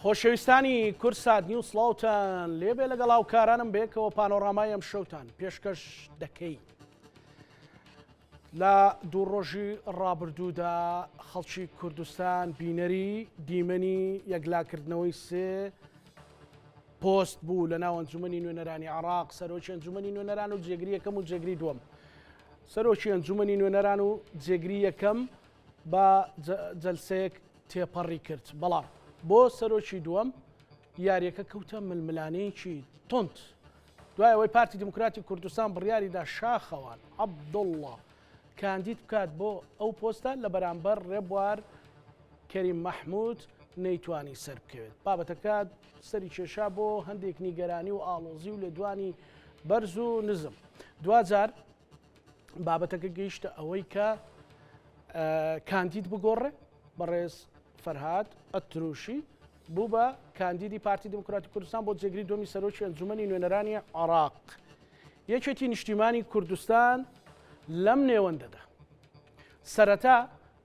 خۆشەویستانی کورسات نیو سڵاوتان لێبێ لەگەڵ هاوکارانم بێکەوە پانۆڕامای ئەم شەوتان پێشکەش دەکەی. لە دوو ڕۆژی ڕابردوودا خەڵکی کوردستان بینەری دیمەنی یەکلاکردنەوەی سێ پۆست بوو لە ناو ئەنجومەنی نوێنەرانی عێراق، سەرۆکی ئەنجومەنی نوێنەران و جێگری یەکەم و جێگری دووەم. سەرۆکی ئەنجومەنی نوێنەران و جێگری یەکەم بە جەلسەیەک تێپەڕی کرد، بەڵام بۆ سەرۆکی دووەم یاریەکە کەوتە ململانەیەکی تند. دوای ئەوەی پارتی دموکراتی کوردستان بڕیاریدا شاخەوان عەبدوڵڵا کاندید بکات بۆ ئەو پۆستە لە بەرامبەر ڕێبوار کەریم مەحموود نەیتوانی سەر بکەوێت. بابەتەکە سەری کێشا بۆ هەندێک نیگەرانی و ئاڵۆزی و لێدوانی بەرز و نزم. دوجار بابەتەکە گەیشتە ئەوەی کە کاندید بگۆڕێ بەڕێز فەرهاد ئەتروشی بوو بە کاندیدی پارتی دموکراتی کوردستان بۆ جێگری دومی سەرۆکی ئەنجومەنی نوێنەرانی عێراق. یەکێتی نیشتیمانی کوردستان لەم نێوەندەدا سەرەتا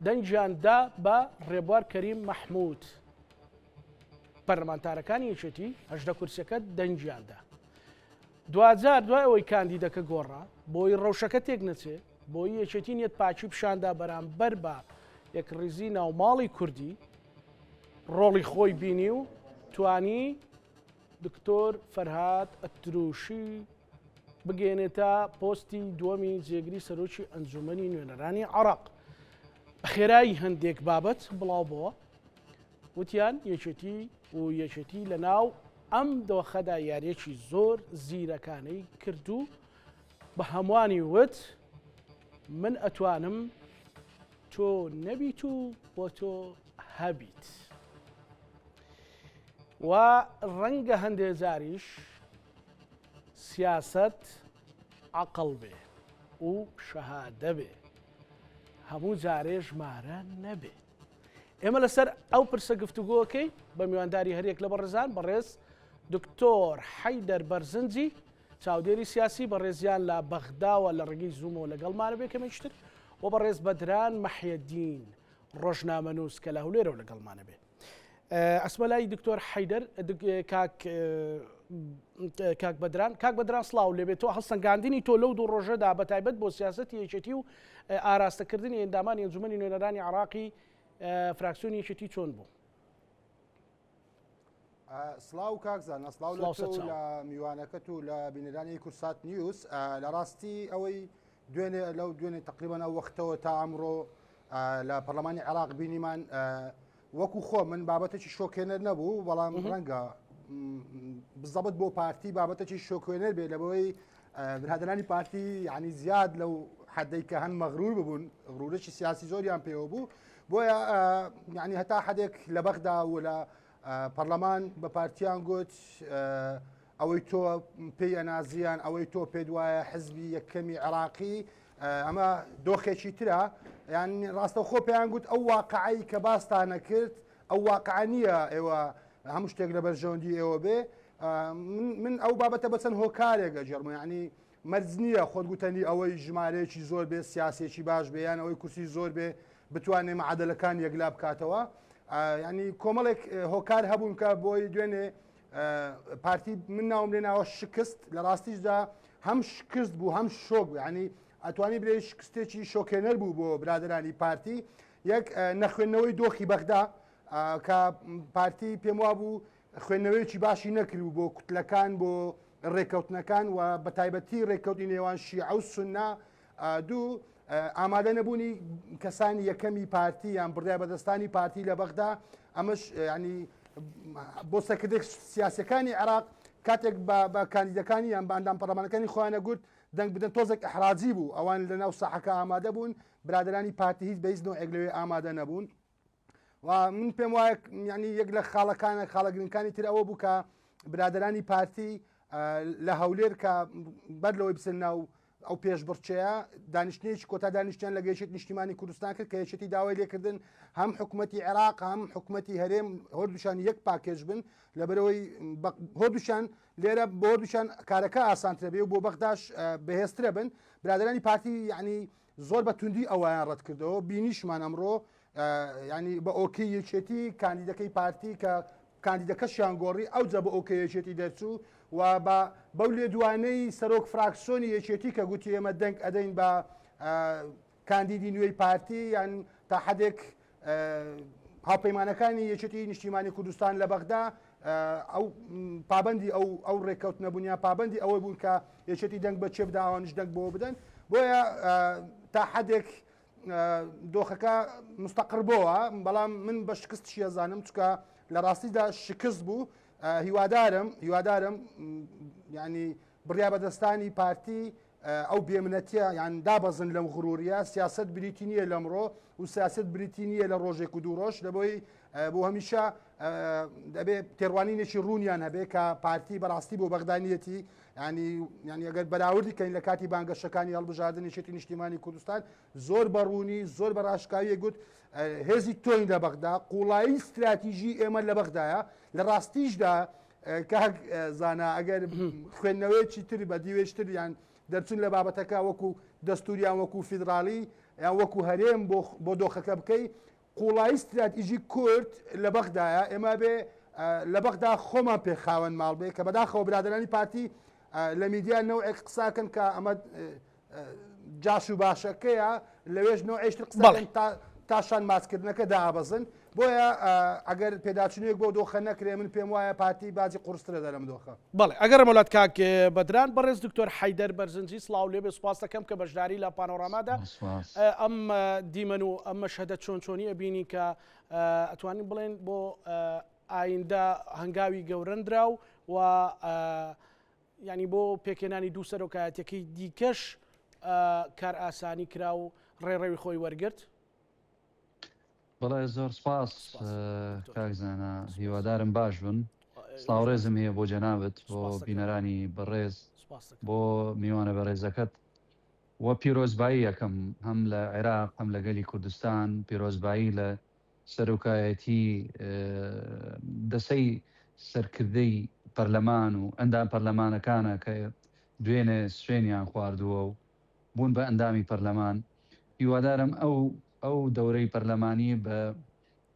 دەنجیاندا بە ڕێبوار کەریم مەحموود. پەرلەمانتارەکانی یەکێتی هەژدە کورسیەکە دەنجیاندا. دوجار دوای ئەوەی کاندیدەکە گۆڕا بۆی ڕەوشەکە تێک نەچێت، بۆی یەکێتی نیەت پاچی پیشاندا بەرامبەر بە یەکڕیزی ناوماڵی کوردی ڕۆڵی خۆی بینی و توانی دکتۆر فەرهاد ئەتروشی بگەێنێتە پۆستی دووەمی جێگری سەرۆکی ئەنجومەنی نوێنەرانی عێراق. خێرایی هەندێک بابەت بڵاو بووە، وتیان یەکێتی لە ناو ئەم دۆخەدا یاریەکی زۆر زیرەکانەی کردو بە هەمووانی وت من ئەتوانم تۆ نەبیت و بۆ تۆ هەبیت. و ڕەنگە هەندێک جاریش سیاست عەقڵ بێ و شەهادە بێ، هەموو جارێ ژمارە نەبێ. ئێمە لەسەر ئەو پرسە گفتوگۆکەی بە میوانداری هەرێک لە بەڕێزان بەڕێز دکتۆر حەیدەر بەرزنجی چاودێری سیاسی بەڕێزیان لە بەغداوە لە ڕێگەی زوومەوە لەگەڵمانە بێ کەمەشتر و بەڕێز بەدران مەحیەدین ڕۆژنامەنووس کە لە هەولێرەوە لەگەڵمانە بێ. ئەسمە لای دکتۆر حەیدەر کاک بەدران سڵاو لێبێت. تۆ هەڵسەنگاندنی تۆ لەو دوو ڕۆژەدا بەتایبەت بۆ سیاسەتی یەکێتی و ئاراستەکردنی ئەندامانی ئەنجومەنی نوێنەرانی عێراقی فراکسیۆنی یەکێتی چۆن بوو؟ سڵاو کاکزان، ئەسڵاو لە تۆ لە میوانەکەت و لە بینەرانی کورسات نیوز. لە ڕاستی ئەوەی دوێنێ تقریبان ئەو وەختەوە تا ئەمڕۆ لە پەرلەمانی عێراق بینیمان وەکو خۆ من بابەتێکی شۆکێنەر نەبوو، بەڵام ڕەنگە بزەبت بۆ پارتی بابەتێکی شۆکێنەر بێ لەبەوەی برادرانی پارتی یعنی زیاد لەو حەدەی کە هەن مەغرور ببوون، غرورێکی سیاسی زۆریان پێوە بوو، بۆیە یعنی هەتا حەدێک لە بەغدا و لە پەرلەمان بە پارتیان گوت ئەوەی تۆ پێی ئەنازیان، ئەوەی تۆ پێ دوایە حزبی یەکەمی عێراقی، ئەمە دۆخێکی ترە. یعنی ڕاستەوخۆ پێیان گوت ئەو واقعی کە باستانە کرد ئەو واقع نییە ئێوە هەموو شتێک لە بەرژەوەندی ئێوە بێ. من ئەو بابەتە بەچەند هۆکارێکە جەرمە، ینی مەرج نییە خۆت گوتنی ئەوەی ژمارەیەکی زۆر بێ سیاسێکی باش بێ یان ئەوەی کورسی زۆر بێ بتوانێ مەعادلەکان یەکلا بکاتەوە. ینی کۆمەڵێک هۆکار هەبوون کە بۆی دوێنێ پارتی من ناوم لێ ناوە شکست، لە ڕاستیشدا هەم شکست بوو هەم شۆک بوو، ینی ئەتوانی برێ شکستێکی شۆکێنەر بوو بۆ برادرانی پارتی. یەک نەخوێندنەوەی دۆخی بەغدا کە پارتی پێم وا بوو خوێندنەوەیکی باشی نەکردو بۆ کوتلەکان بۆ ڕێکەوتنەکان و بە تایبەتی ڕێکەوتی نێوان شیعە و سوننا. دوو ئامادە نەبوونی کەسانی یەکەمی پارتی یان بڕای بەدەستانی پارتی لە بەغدا، ئەمەش ینی بۆ سەکردێک سیاسەکانی عێراق کاتێک بە کاندیدەکانی یان بە ئەندام پەرلەمانەکانی خۆیانە گوت دەنگ بدەن تۆزێک ئەحراجی بوو، ئەوان لە ناو ساحەکە ئامادە بوون، برادرانی پارتی هیچ بە هیچ نۆعێک لەوێ ئامادە نەبوون. و من پێم وایە ینی یەک لە خاڵە گرنگەکانی تر ئەوە بوو کە برادرانی پارتی لە هەولێر کە بەر لەوەی بچن ناو ئەو پێشبڕچەیە دانیشتنیەکی کۆتا دانیشتیان لە گەیشت نیشتیمانی کوردستان کرد کە یەکێتی داوای لێکردن هەم حکوومەتی عێراق هەم حکوومەتی هەرێم هەردووشان یەک پاکێژ بن، لەبەرەوەی هەردووشان لێرە بۆ هەردووشان کارەکە ئاسانترە بێ و بۆ بەغداش بەهێزترە بن. برادرانی پارتی یعنی زۆر بە توندی ئەویان ڕەت کردەوە. بینیشمان ئەمڕۆ ینی بە ئۆکی یەکێتی کاندیدەکەی پارتی کە کاندیدەکەشیان گۆڕی ئەو جە بە ئەو کەیەکێتی دەرچوو و بەو لێدوانەی سەرۆک فراکسیۆنی یەکێتی کە گوتی ئێمە دەنگ ئەدەین بە کاندیدی نوێی پارتی یان تا حدێک هاوپەیمانەکانی یەکێتی نیشتیمانی کوردستان لە بەغدا ئەو پابندی ئەو ڕێککەوت نەبوونیان پابندی ئەوەی بوون کە یەکێتی دەنگ بە چێبدا ئەوانش دەنگ بۆ بدەن بۆیە تا حدێک دۆخەکە مستەقر بۆوە بەڵام من بە شکستشی ئەزانم چکە لە ڕاستیدا شکست بوو هیوادارم ینی بڕیا بەدەستانی پارتی ئەو بێمنەتیە یان دابەزن لەم غروریە سیاست بریتی نییە لەمڕۆ و سیاست بریتی نییە لە ڕۆژێک و دوو ڕۆژ لەبەوەی بۆ هەمیشە دەبێت تێڕوانینێکی ڕوونیان هەبێ کە پارتی بەڕاستی بۆ بەغدانیەتی ینی ئەگەر بەراوردی کەین لە کاتی بانگەشەکانی هەڵبژاردننیشێتی نیشتیمانی کوردستان زۆر بەڕوونی زۆر بە ڕاشکاویە گوت هێزی تۆین لە بەغدا قوڵایی استراتیژی ئێمە لە بەغدایە لە ڕاستیشدا کاک زانا ئەگەر خوێندنەوەیکی تر بە دیوێشتر یان دەرچون لە بابەتەکە وەکو دەستوریان وەکو فیدراالی یان وەکو هەرێم بۆ دۆخەکە بکەی قوڵایی استراتیژی کورد لە بەغدایە ئێمە بێ لە بەغدا خۆمان پێخاوەن ماڵ بێ کە بەداخەوە برادرانی پارتی لە میدیا نەوعێک قساکەن کە ئەمە جاش و باشەکەیە لەوێژ نەوعێشتر قسەکەن تاشان ماسکردنەکە دابەزن بۆیە ئەگەر پێداچنوێک بۆ دۆخە نەکرێ من پێم وایە پارتی بازی قورسترە دەرەم دۆخە بەڵێ ئەگەر مەڵات کاک بەدران بەڕێز دکتۆر حەیدەر بەرزنجی سڵاو لێبێ سوپاس دەکەم کە بەشداری لە پانۆرامادا ئەم دیمەن و ئەم مەشهەدە چۆنی ئەبینی کە ئەتوانین بڵێن بۆ ئایندە هەنگاوی گەورەندرا و ینی بۆ پێکێنانی دوو سەرۆکایەتەکەی دیکەش کار ئاسانی کرا و ڕێڕەوی خۆی وەرگرت. بەڵێ زۆر سپاس کاکزانە هیوادارم باش بن سڵاوڕێزم هەیە بۆ جەنابەت بۆ بینەرانی بەڕێز بۆ میوانە بەڕێزەکەت وە پیرۆزبایی یەکەم هەم لە عێراق هەم لە گەلی کوردستان پیرۆزبایی لە سەرۆکایەتی دەسەی سەرکردەی پەرلەمان و ئەندام پەرلەمانەکانە کە دوێنێ سوێنیان خواردووە و بوون بە ئەندامی پەرلەمان هیوادارم ئەو دەورەی پەرلەمانی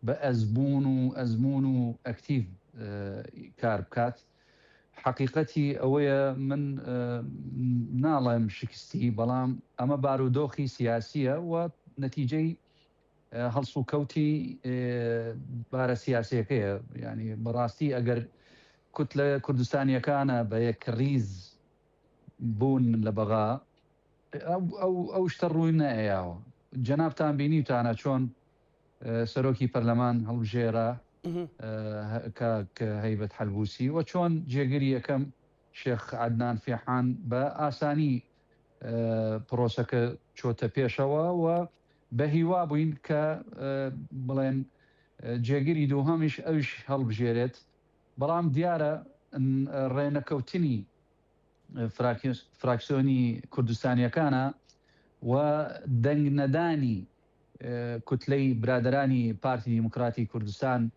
بە ئەزمون و ئەکتیڤ کار بکات حقیقەتی ئەوەیە من ناڵێم شکستی بەڵام ئەمە بارودۆخی سیاسیە و نەتیجەی هەڵس و کەوتی بارە سیاسیەکەیە ینی بەڕاستی ئەگەر کوت لە کوردستانیەکانە بە یەک ڕیز بوون لە بەغا ئەو شتە ڕووی نەئەیاوە جەنابتان بینیتانە چۆن سەرۆکی پەرلەمان هەڵبژێرا کە هەیبەت حەلبوسی و چۆن جێگیری یەکەم شێخ عەدنان فێحان بە ئاسانی پرۆسەکە چۆتە پێشەوە و بە هیوا بووین کە بڵێن جێگیری دووهەمیش ئەوش هەڵبژێرێت بەڵام دیارە ڕێنەکەوتنی فراکسیۆنی کوردستانیەکانە و دەنگ نەدانی کوتلەی برادرانی پارتی دیموکراتی کوردستان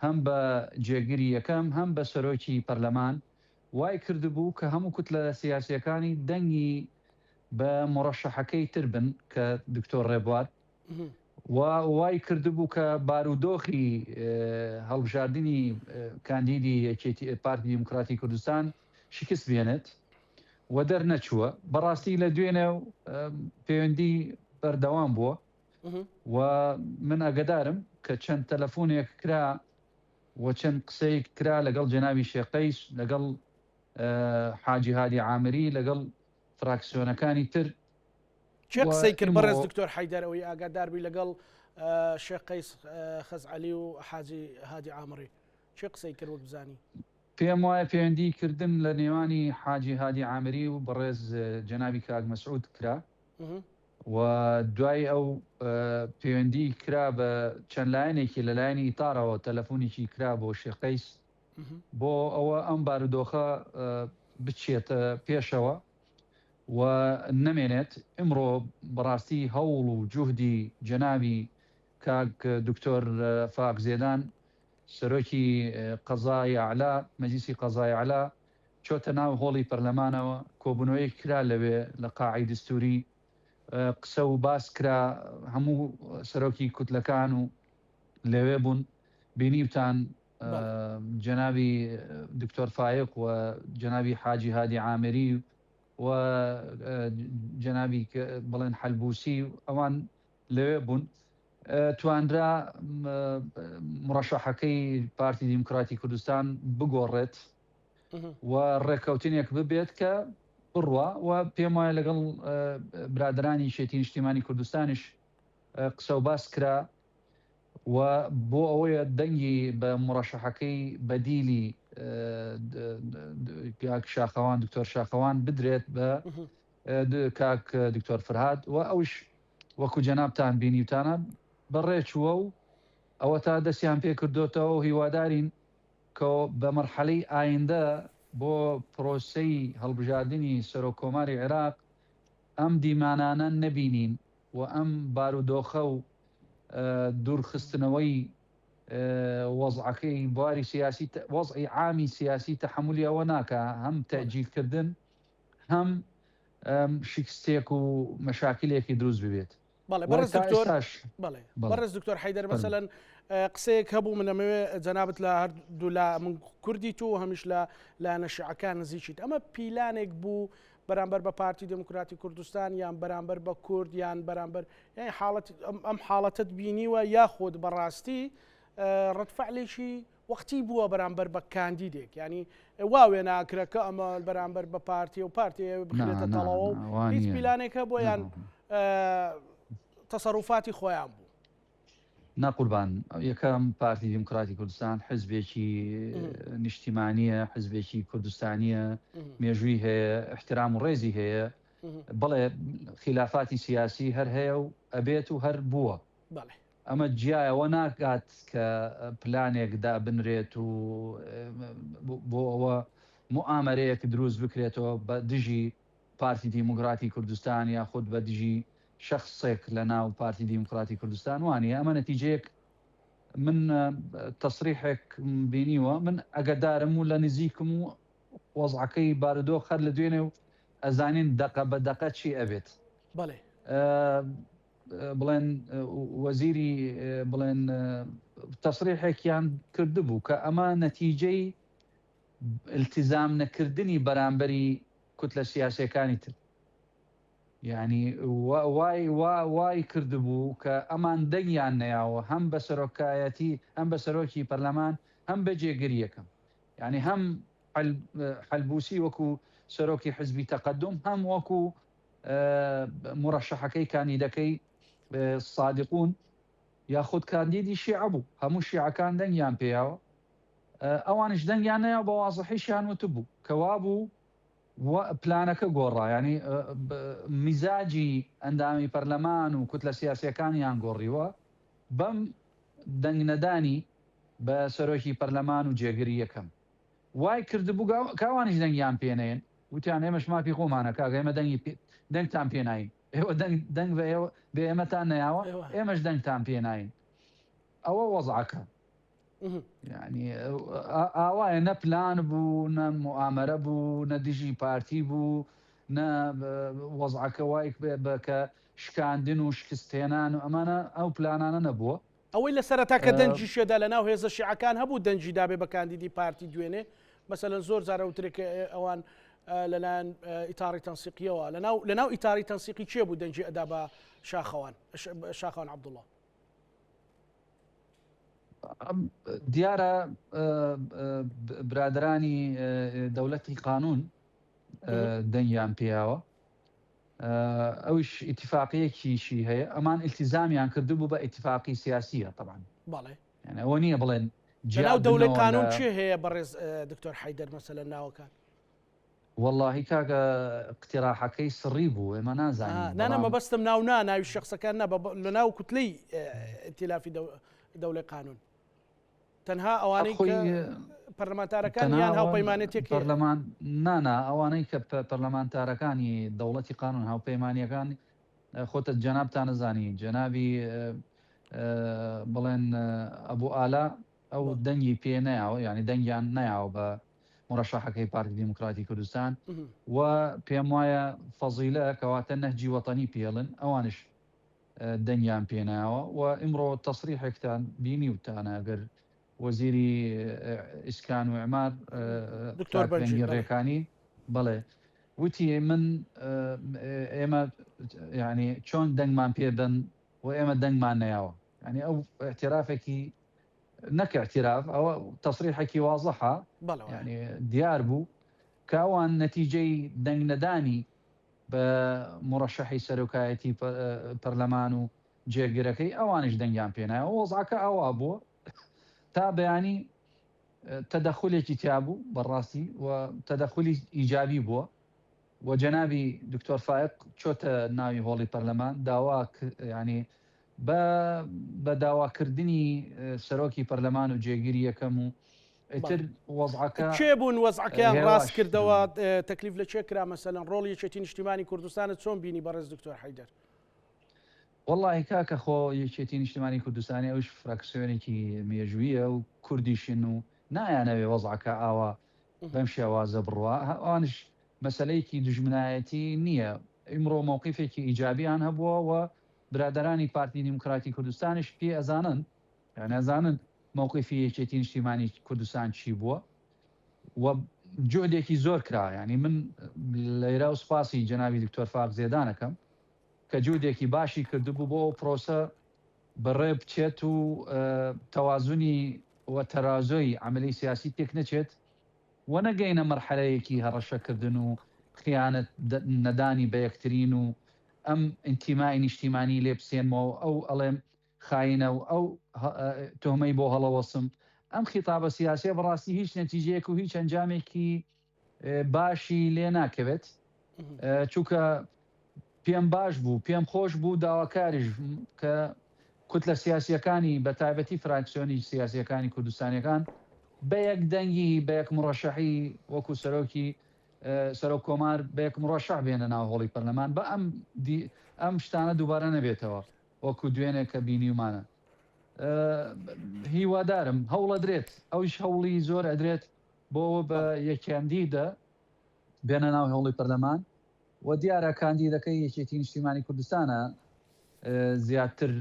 هەم بە جێگیری یەکەم هەم بە سەرۆکی پەرلەمان وای کردبوو کە هەموو کوتلە سیاسیەکانی دەنگی بە مڕەشەحەکەی تر بن کە دکتۆر ڕێبوار وای کردبوو کە بارودۆخی هەڵبژاردننی کاندیدی پارتی دیموکراتی کوردستان شکست بێنێت و دەرنەچووە بەڕاستی لە دوێنێ و پەیوەندی بەردەوام بووە و من ئەگەدارم کە چەند تەلەفۆنێک کرا و چەند قسەی کرا لەگەڵ جەنابی شێخ قەیس لەگەڵ حاجی هادی عامری لەگەڵ فراکسیۆنەکانی تر چێ قسەی کرد بەڕێز دکتۆر حەیدەرەوەی ئاگاداربی لەگەڵ شێخ قەیس خەزعەلی و حاجی هادی عامری چێ قسەی کرد وەک بزانی پێم وایە پەیوەندیکردن لە نێوانی حاجی هادی عامری و بەڕێز جەنابی کاک مەسعود کرا و دوای ئەو پەیوەندی کرا بە چەند لایەنێکی لەلایەنی ئیتارەوە تەلەفۆنێکی کرا بۆ شێخ قەیس بۆ ئەوە ئەم بارودۆخە بچێتە پێشەوە و نەمێنێت ئمڕۆ بەڕاستی هەوڵ و جوهدی جەنابی کاک دکتۆر فاق زێدان سەرۆکی قەزای عەلا مەجلیسی قەزای عەلا چۆتە ناو هۆڵی پەرلەمانەوە کۆبوونەوەی کرا لەوێ لە قاعی دستوری قسە و باس کرا هەموو سەرۆکی کوتلەکان و لەوێ بوون بینیوتان جنابي دكتور فايق وجنابي حاجي هادي عامري وجنابي بڵێن حلبوسی ئەوان لەوێ بوون توانرا مرەشەحەکەی پارتی دیموکراتی کوردستان بگۆڕێت و ڕێکەوتنێک ببێت کە بڕوە و پێم وایە لەگەڵ برادرانی شێتی نیشتیمانی کوردستانیش قسە و باس کرا و بۆ ئەوەیە دەنگی بە مرەشەحەکەی بەدیلی شاخەوان دکتۆر شاخەوان بدرێت بە کاک دکتۆر فرهاد و ئەوش وەکو جەنابتان بینیوتانە بەڕێچووە و ئەوە تا دەستیان پێ کردوتەوە و هیوادارین کە بە مەرحەلەی ئایندە بۆ پرۆسەی هەڵبژاردننی سەرۆکۆماری عێراق ئەم دیمانانە نەبینین و ئەم بارودۆخە و دوورخستنەوەی وەزعەکەی بواری سیاسی وەزعی عامی سیاسی تەحملی ئەوە ناکە هەم تەجیلکردن هەم شکستێک و مەشاکلێکی دروست ببێت. بەڕێز دکتۆر حەیدەر مەسەلەن قسەیەک هەبوو منەمەوێ جەنابەت لە هەردوو لە من کوردی تو هەمیش لە نەشیعەکان نزیکیت ئەمە پیلانێک بوو بەرامبەر بە پارتی دموکراتی کوردستان یان بەرامبەر بە کورد یان بەرامبەر ئەم حاڵەتت بینیوە یاخۆت بەڕاستی ڕەتفعلێکی وەختی بووە بەرامبەر بە کاندیدێک ینی واوێ ناکرەکە ئەمە بەرامبەر بە پارتی و پارتی بخرێتە تەڵەوە و هیچ پیلانێکە بۆ یان تەسەڕوفاتی خۆیان بوو. ناقوربان یەکەم پارتی دیموکراتی کوردستان حزبێکی نیشتیمانیە حزبێکی کوردستانیە مێژووی هەیە احترام و ڕێزی هەیە بەڵێ خلافاتی سیاسی هەر هەیە و ئەبێت و هەر بووە ئەمە جیایەوە ناکات کە پلانێکدا بنرێت و بۆ ئەوە موامەرەیەک دروست بکرێتەوە بە دژی پارتی دیموکراتی کوردستان یا خود بە دژی شخصێک لە ناو پارتی دیموکراتی کوردستان وانە ئەمە نەتیجەیەک من تەسریحێک بینیوە من ئەگەدارم و لە نزیکم و وەزعەکەی بارودۆ خەر لە دوێنێ و ئەزانین دەقە بە دەقە چی ئەبێت بڵێن وەزیری بڵێن تەسریحێکیان کردبوو کە ئەمە نەتیجەی التزام نەکردنی بەرامبەری کوتلە سیاسیەکانی تر یعنی وای کردبوو کە ئەمان دەنگیان نەیاوە هەم بە سەرۆکایەتی هەم بە سەرۆکی پەرلەمان هەم بە جێگریەکەم یعنی هەم حەلبوسی وەکو سەرۆکی حزبی تەقەدم هەم وەکو مرەشەحەکەی کاندیدەکەی سادقون یاخود کاندیدی شیعە بوو هەموو شیعەکان دەنگیان پێیاوە ئەوانش دەنگیان نەیە بە وازەحیشیان وتبوو کەوا بوو پلانەکە گۆڕا ینی میزاجی ئەندامی پەرلەمان و کوتلە سیاسیەکانیان گۆڕیوە بەم دەنگنەدانی بە سەرۆکی پەرلەمان و جێگیری یەکەم وای کردبوو کاوانیش دەنگیان پێنێن وتیان ئێمەش مافی خۆمانە کاگە ئێمە دەنگتان پێناین ئێوە دەنگ بێ ئێمەتان نەیاوە ئێمەش دەنگتان پێناین ئەوە وەزعەکە یعنی ئاوایە نە پلان بوو نە موامەرە بوو نە دژی پارتی بوو نە وەزعەکە وای بکە شکاندن و شکستێنان و ئەمانە ئەو پلانانە نەبووە ئەوەی لە سەرەتاکە دەنجی شێدا لە ناو هێزە شیعەکان هەبوو دەنجی دابێ بە کاندیدی پارتی دوێنێ مەسەلەن زۆر جارە وترێک ئەوان لەلایەن ئیتاری تەنسیقیەوە لەناو ئیتاری تەنسیقی چێ بوو دەنجی ئەدا بە شاخەوان عەبدوڵڵا دیارە برادرانی دەوڵەتی قانون دەنگیان پێیاوە ئەوش ئیتیفاقیەکیشی هەیە ئەمان ئیلتیزامیان کردبوو بە ئیتیفاقی سیاسیە طبعا يعني ئەوە نییە بڵێن جناو دەوڵەی قانون چێ هەیە بەڕێز دکتۆر حەیدەر مەسەلەن ناوەکان واللهی کاکە اقتراحەکەی سڕی بوو ئێمە نازانین نانە مەبەستم ناوی شخصەکان نە لە ناو کوتلەی ئیتیلافی دەوڵەی قانون تەنها ئەوانەی پەرلەمانتارەکان یان هاوپەیمانێتێک پەرلەمان نانا ئەوانەی کە پەرلەمانتارەکانی دەوڵەتی قانون هاوپەیمانیەکان خۆتە جەنابتان نزانی جەنابی بڵێن ئەبوو ئالا ئەو دەنگی پێ نەیاوە ینی دەنگیان نەیاوە بە مرەشەحەکەی پارتی دیموکراتی کوردستان و پێم وایە فەزیلە کەواتە نەهجی وەتەنی پێڵن ئەوانش دەنگیان پێناوە و ئیمڕۆ تەسریحێکتان بینی وتانە ئەگەر وەزیری ئیسکان و عمار دکتۆر بەنجی ڕێکانی بڵێ وتی من ئێمە ینی چۆن دەنگمان پێدەن و ئێمە دەنگمان نەیاوە ینی ئەو اعترافێکی نەکە اعتراف ئەوە تەسریحێکی وازەحە ینی دیار بوو کە ئەوان نەتیجەی دەنگ نەدانی بە مڕەشەحی سەرۆکایەتی پەرلەمان و جێگیرەکەی ئەوانش دەنگیان پێنایە وەزعەکە ئەوە بووە تا بەیانی تەدەخولێکی تیابوو بەڕاستی و تەدەخولی ئیجابی بووە و جەنابی دکتۆر فایق چۆتە ناوی هۆڵی پەرلەمان داوا ینی بە داواکردنی سەرۆکی پەرلەمان و جێگیری یەکەم و ئیتر وەزعەکە چێ بوون وەزعەکەیان ڕاست کردەوە تەکلیف لە چێ کرا مەسەلەن ڕۆڵی یەکێتی نیشتیمانی کوردستانت چۆن بینی بەڕێز دکتۆر حەیدەر؟ والله کاکە خۆ یەکێتی نیشتیمانی کوردستانی ئەوش فراکسیۆنێکی مێژوویە و کوردیشن و نایانەوێ وەزعەکە ئاوا بەم شێوازە بڕوە ئەوانش مەسلەیەکی دژمنایەتی نییە ئیمڕۆ مووقیفێکی ئیجابیان هەبووە و برادرانی پارتی دیموکراتی کوردستانش پێ ئەزانن نازانن مووقیفی یەکێتی نیشتیمانی کوردستان چی بووە و جۆدێکی زۆر کرا ینی من لەیرا و سپاسی جەنابی دکتۆر فاق زێدانەکەم کە جودێکی باشی کردبوو بۆ پرۆسە بەڕێ بچێت و تەوازنی و تەرازۆی عملی سیاسی تێک نەچێت و نەگەینە مەرحەلەیەکی هەڕەشەکردن و خیانەت نەدانی بە یەکترین و ئەم ئینتیمای نیشتیمانی لێ بسێنمەوە ئەو ئەڵێم خاینە و ئەو تۆمەی بۆ هەڵەوەسم ئەم خیتابە سیاسیە بەڕاستی هیچ نەتیجەیەک و هیچ ئەنجامێکی باشی لێ ناکەوێت چونکە پێم باش بوو پێم خۆش بوو داواکاریش کە کوتلە سیاسیەکانی بە تایبەتی فراکسیۆنی سیاسیەکانی کوردستانیەکان بە یەک دەنگی بە یەک مڕەشەحی وەکو سەرۆکی سەرۆک کۆمار بە یەک مڕەشەح بێنە ناو هۆڵی پەرلەمان بە ئەم شتانە دووبارە نەبێتەوە وەکو دوێنێ کە بینیمانە هیوادارم هەوڵە درێت ئەویش هەوڵی زۆر ئەدرێت بۆ بە یەکیاندیدا بێنە ناو هۆڵی پەرلەمان و دیارە کاندیدەکەی یەکێتی نیشتیمانی کوردستانە زیاتر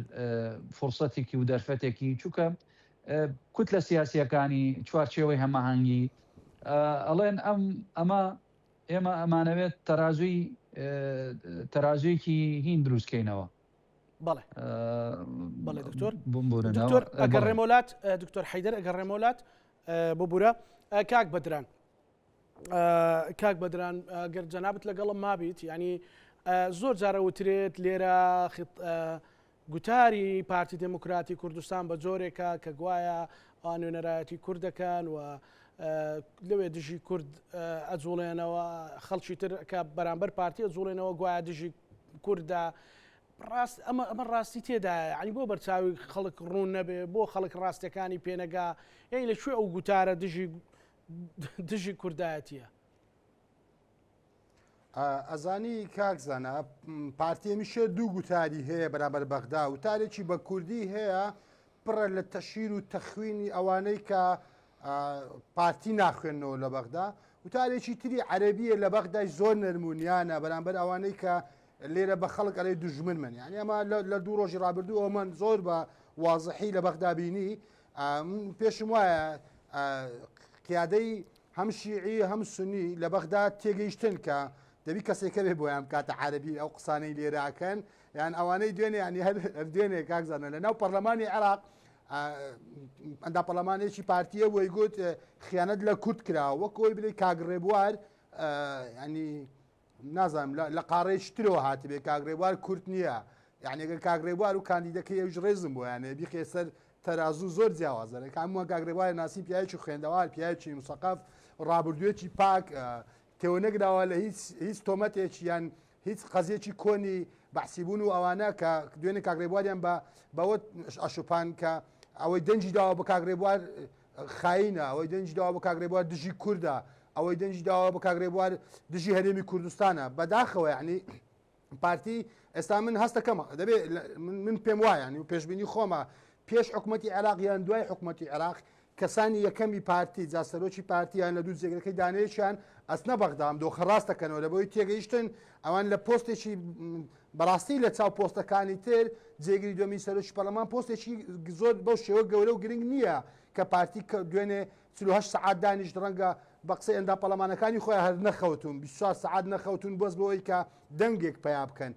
فرسەتێکی و دەرفەتێکی چووکە کوتلە سیاسیەکانی چوارچێوەی هەماهەنگی ئەڵێن ئێمە ئەمانەوێت تەرازوویەکی هین دروستکەینەوە. بەڵێ بەڵێ دکتۆر ئەگەڕێمەولات دکتۆر حەیدەر ئەگەڕێمەولات بۆ بورە کاک بەدران گەر جەنابەت لەگەڵم مابیت ینی زۆر جارە وترێت لێرە گوتاری پارتی دموکراتی کوردستان بە جۆرێکە کە گوایە نوێنەرایەتی کوردەکان و لەوێ دژی کورد ئەجوڵێنەوە خەڵکی تر کە بەرامبەر پارتی ئەجوڵێنەوە گوایە دژی کووردە ڕاست ئەمە ڕاستی تێدایە عنی بۆ بەرچاوی خەڵک ڕوون نەبێ بۆ خەڵک ڕاستەکانی پێنەگا یعنی لەکوێ ئەو گوتارە دژی کوردایەتیە؟ ئەزانی کاکزانە پارتیێمیشە دوو گوتاری هەیە بەرامبەر بەغدا وتارێکی بە کوردی هەیە پڕە لە تەشیر و تەخوینی ئەوانەی کە پارتی ناخوێنەوە لە بەغدا وتارێکی تری عەرەبیە لە بەغدای زۆر نەرمونیانە بەرامبەر ئەوانەی کە لێرە بە خەڵک ئەڵێ دوژمن من یعنی ئەمە لە دوو ڕۆژی ڕابردووەوە من زۆر بە وازەحی لە بەغدا بینی پێشم وایە قیادەی هەم شیعی هەم سونی لە بەغدا تێگەیشتن کە دەبی کەسێکە بێ بۆیان کاتە عەرەبی ئەو قسانەی لێراکەن یان ئەوانەی دوێنێ ینی هەر دوێنێ کاکزانە لە ناو پەرلەمانی عێراق ئەندا پەرلەمانێکی پارتیە بۆی گوت خیانەت لە کورد کراوە وەکەوەی بڵێ کاگڕێبوار ینی نازانم لە قاڕێشترەوە هاتبێ کاگڕێبوار کورد نییە یعنی ئەگەر کاگڕێبوار و کاندیدەکەی ئەوش ڕێزم بۆ یانێ بیخێ سەر تەرازوو زۆر جیاوازە کامووە کاگڕێبوار ناسی پیاوێکی خوێندەوار پیاوێکی مسەقف ڕابردوویەکی پاک تێوە نەگراوە لە هیچ تۆمەتێکی یان هیچ قەزیەکی کۆنی بەحسیبوون و ئەوانە کە دوێنێ کاگڕێبواریان بەوە ئەشوپان کە ئەوەی دەنجی داوە بە کاگڕێبوار خاینە ئەوەی دەنجی داوە بە کاگڕێبوار دژی کووردە ئەوەی دەنجی داوە بە کاگڕێبوار دژی هەرێمی کوردستانە بەداخەوە یعنی پارتی ئێستا من هەستەکەمە دەبێت من پێم وایە ینی و پێشبینی خۆمە پێش حکوومەتی عێراق یان دوای حکوومەتی عێراق کەسانی یەکەمی پارتی جاسەرۆکی پارتیان لە دوو جێگەکەی دانەیەکیان ئەسنە بەغدام دۆخە ڕاستەکەنەوە لە بۆی تێگەیشتن ئەوان لە پۆستێکی بەڕاستی لە چاو پۆستەکانی تر جێگیری دومی سەرۆکی پەرلەمان پۆستێکی زۆر بەو شێوە گەورە و گرنگ نییە کە پارتی دوێنێ 48 سعات دانیشت ڕەنگە بە قسەی ئەندا پەرلەمانەکانی خۆیان هەر نەخەوتون 24 سعات نەخەوتون بۆز بەوەی کە دەنگێک پیا بکەن.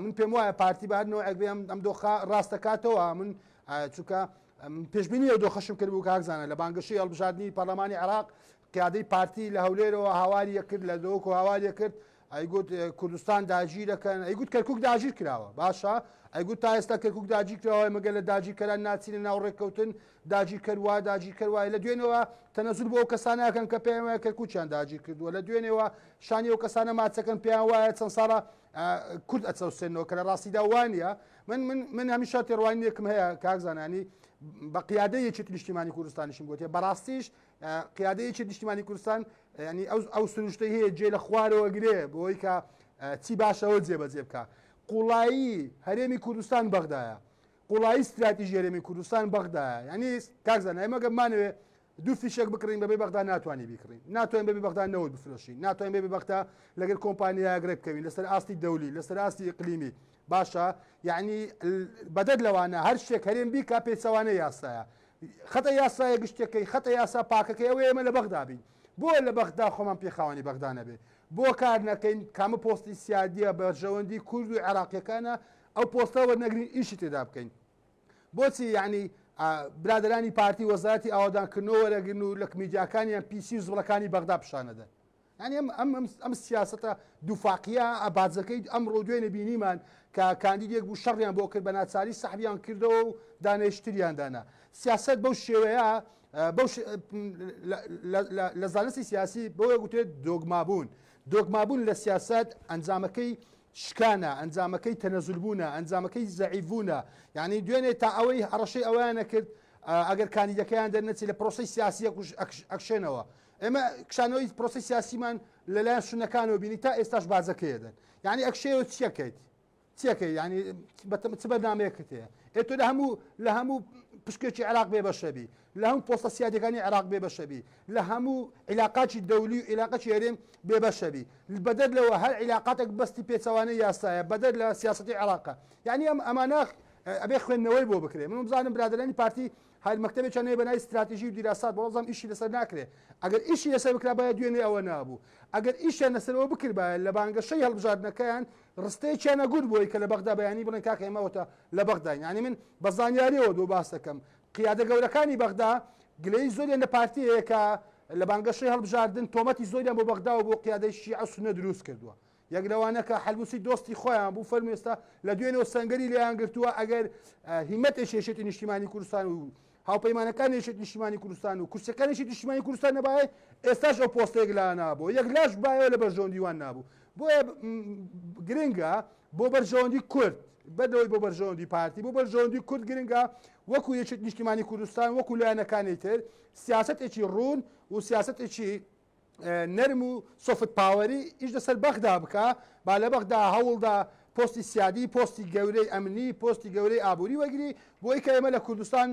من پێم وایە پارتی بەهرنەوە ئەگوێ ئەم دۆخە ڕاستەکاتەوە من چونکە پێشبینی ئەو دۆخەشم کرد بوو کاکزانە لە بانگەشەی هەڵبژاردننی پەرلەمانی عێراق قیادەی پارتی لە هەولێرەوە هاواریە کرد لە دۆک و هاواریە کرد ئەیگوت کوردستان داگیرەکەن ئەیگوت کەرکک داگیر کراوە باشە ئەیگوت تا ئێستا کەرکک داگیر کراوە مەگە لە داگیرکەران ناچینە ناو ڕێککەوتن داگیر کردووە داگیر کردوای لە دوێنەوە تەنەزول بۆ ئەو کەسانەکەن کە پێیان وایە کەرکوچیان داگیر کردووە لە دوێنەوە شانی ئەو کەسانە ماچەکەن پێیان وایە چەند ساڵە کورد ئەچەوسێنەوە کە لە ڕاستیدا وانە من هەمیشە تێڕوانیەکم هەیە کاکزانانی بە قیادەیەکی نیشتیمانی کوردستانیشم گوتێ بەڕاستیش قیادەیەکی نیشتیمانی کوردستان ینی ئەو سروشتەی هەیە جێ لە خوارەوە گرێ بۆی کە چی باشەوە جێبەجێ بکە قوڵایی هەرێمی کوردستان بەغدایە قوڵایی استراتیژی هەرێمی کوردستان بەغدایە ینی کاکزانە ئێمە گەمانوێ دوو فیشێک بکڕین بەبێ بەغدا ناتوانانی بیکڕین ناتوانین بەبێ بەغدا نەوت بفرۆشین ناتوانین بەبێ بەغدا لەگەر کۆمپانیایە گرێ بکەوین لەسەر ئاستی دەولی لەسەر ئاستی ئیقلیمی باشە یعنی بەدەر لەوانە هەر شتێک هەرێم بیکا پێچەوانە یاسایە خەتە یاسایە گشتەکەی خەتە یاسا پاکەکەی ئەوە ئێمە لە بەغدا بین بۆ لە بەغدا خۆمان پێخاوانی بەغدا نەبێ بۆ کار نەکەین کامە پۆستی سیادیە بەرژەوەندی کورد و عێراقیەکانە ئەو پۆستەوە نەگرین ئیشی تێدا بکەین بۆچی یعنی برادرانی پارتی وەزارەتی ئاوادانکردنەوە وەرەگرن و لە میدیاکانیان پیسی و زوڵەکانی بەغدا پیشانەدەن ینی ئەم سیاسەتە دووفاقیە ئابازەکەی ئەمڕۆ دوێنێ بینیمان کە کاندیدێک بوو شەڕیان بۆ کرد بە ناچاری سەحبیان کردەوە و دانێشتریان دانا سیاست بەو شێوەیە لە زانستی سیاسی بەوە گوتێت دۆگمابوون لە سیاست ئەنجامەکەی شکانە ئەنجامەکەی تەنەزولبوونە ئەنجامەکەی زەعیفبوونە یعنی دوێنێ تا ئەوەی هەڕەشەی ئەویانە کرد ئەگەر کاندیدەکەیان دەرنەچی لە پرۆسی سیاسی ئەکشێنەوە ئێمە کشانەوەی پرۆسی سیاسیمان لەلایەن شوونەکانەوە بینی تا ئێستاش بازەکەیدەن یعنی ئەکشێوە چیەکەیت چیەکەی ینی چ بەنامەیەکت هەیە ئێتۆ لە هەموو پشکێکی عێراق بێ بەشەبی لە هەموو پۆستە سیادەکانی عێراق بێ بەشەبی لە هەموو عیلاقاتی دەولی و عیلاقەتی هەرێم بێ بەشەبی بەدەر لەوە هەر عیلاقاتێک بەستی پێچەوانەی یاسایە بەدەر لە سیاسەتی عێراقە یعنی ئەمانە ئەبێ خوێندنەوەی بۆ بکرێ من بزانم برادرانی پارتی هەر مەکتەبێکیان هەیە بەناوی استراتیژی و دیراسات بەڵام ئیشی لەسەر ناکرێت ئەگەر ئیشی لەسەر بکرا باید دوێنێ ئەوە نابوو ئەگەر ئیشیان لەسەرەوە بکرد باید لە بانگەشەی هەڵبژاردنەکەیان ڕستەیەکیان نەگوت بۆی کە لە بەغدا بەیانی بڵێن کاکە ئێمەوەتە لە بەغدا یعنی من بە زانیاریەوە دوو باس دەکەم قیادە گەورەکانی بەغدا گلەی زۆریان لە پارتیەیە کە لە بانگەشەی هەڵبژاردن تۆمەتی زۆریان بۆ بەغدا و بۆ قیادەی شیعە و سونە دروست کردووە یەک لەوانە کە حەلبوسی دۆستی خۆیان بوو فەرمووی ئێستا لە دوێنەوە سەنگەری لێیان گرتووە ئەگەر هیمەتێک هێشێتی نیشتیمانی کوردستان و هاوپەیمانەکان هێشێتی نیشتیمانی کوردستان و کورسەکانیشی نیشتیمانی کوردستان نەبایە ئێستاش ئەو پۆستێک لا نابوو یەک لاش بایەوە لە بەرژەوەندیوان نابوو بۆیە گرنگە بۆ بەرژەوەندی کورد بەدەوەی بۆ بەرژەوەندی پارتی بۆ بەرژەوەندی کورد گرنگە وەکو یەکێت نیشتیمانی کوردستان وەکو لایەنەکانی تر سیاسەتێکی ڕوون و سیاسەتێکی نەرم و سۆفت پاوەری ئیش لەسەر بەغدا بکە با لە بەغدا هەوڵدا پۆستی سیادی پۆستی گەورەی ئەمنی پۆستی گەورەی ئابووری وەگری بۆی کە ئێمە لە کوردستان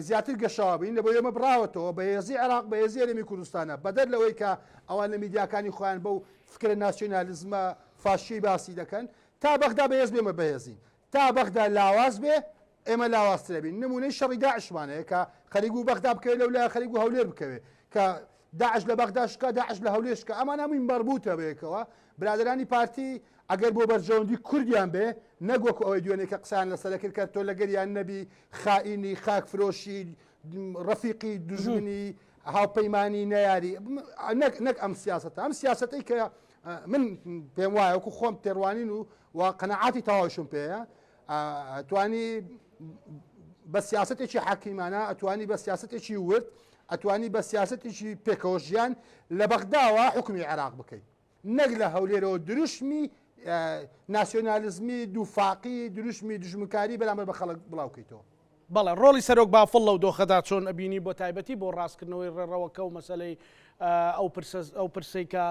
زیاتر گەشەوە بین لە بۆ ئێمە بڕاوەتەوە بەهێزی عێراق بەهێزی هەرێمی کوردستانە بەدەر لەوەی کە ئەوان لە میدیاکانی خۆیان بەو فکرە ناسیۆنالیزمە فاشی باسی دەکەن تا بەغدا بەهێز بێمە بەهێزین تا بەغدا لاواز بێ ئێمە لاوازترە بین نمونەی شەڕی داعشمانەیە کە خەریک و بەغدا بکەوێت لەولای خەریک و هەولێر بکەوێت کە داعش لە بەغدا شکا داعش لە هەولێر شکا ئەمان هەمووی مربوطە بەیەکەوە برادرانی پارتی ئەگەر بۆ بەرژەوەندی کوردیان بێ نەگوەکو ئەوەی دوێنێ کە قسەیان لەسەر کرد کە تۆ لەگەریان نەبی خائینی خاکفرۆشی ڕەفیقی دوژمنی هاوپەیمانی نەیاری نەک ئەم سیاسەتە ئەم سیاسەتەی کە من پێم وایە وەکو خۆم تێڕوانین و قەنەعاتی تەواوشم پێەیە ئەتوانی بە سیاسەتێکی حەکیمانە ئەتوانی بە سیاسەتێکی ورد ئەتوانی بە سیاسەتێکی پێکەوەژیان لە بەغداوە حکمی عێراق بکەیت نەک لە هەولێرەوە دروشمی ناسیۆنالیزمی دووفاقی دروشمی دژمنکاری بەرامبەر بە خەڵک بڵاوکەیتەوە بەڵێ ڕۆڵی سەرۆک بافڵ لەو دۆخەدا چۆن ئەبینی بۆ تایبەتی بۆ ڕاستکردنەوەی ڕێڕەوەکە و مەسەلەی ئەو پرسەی کە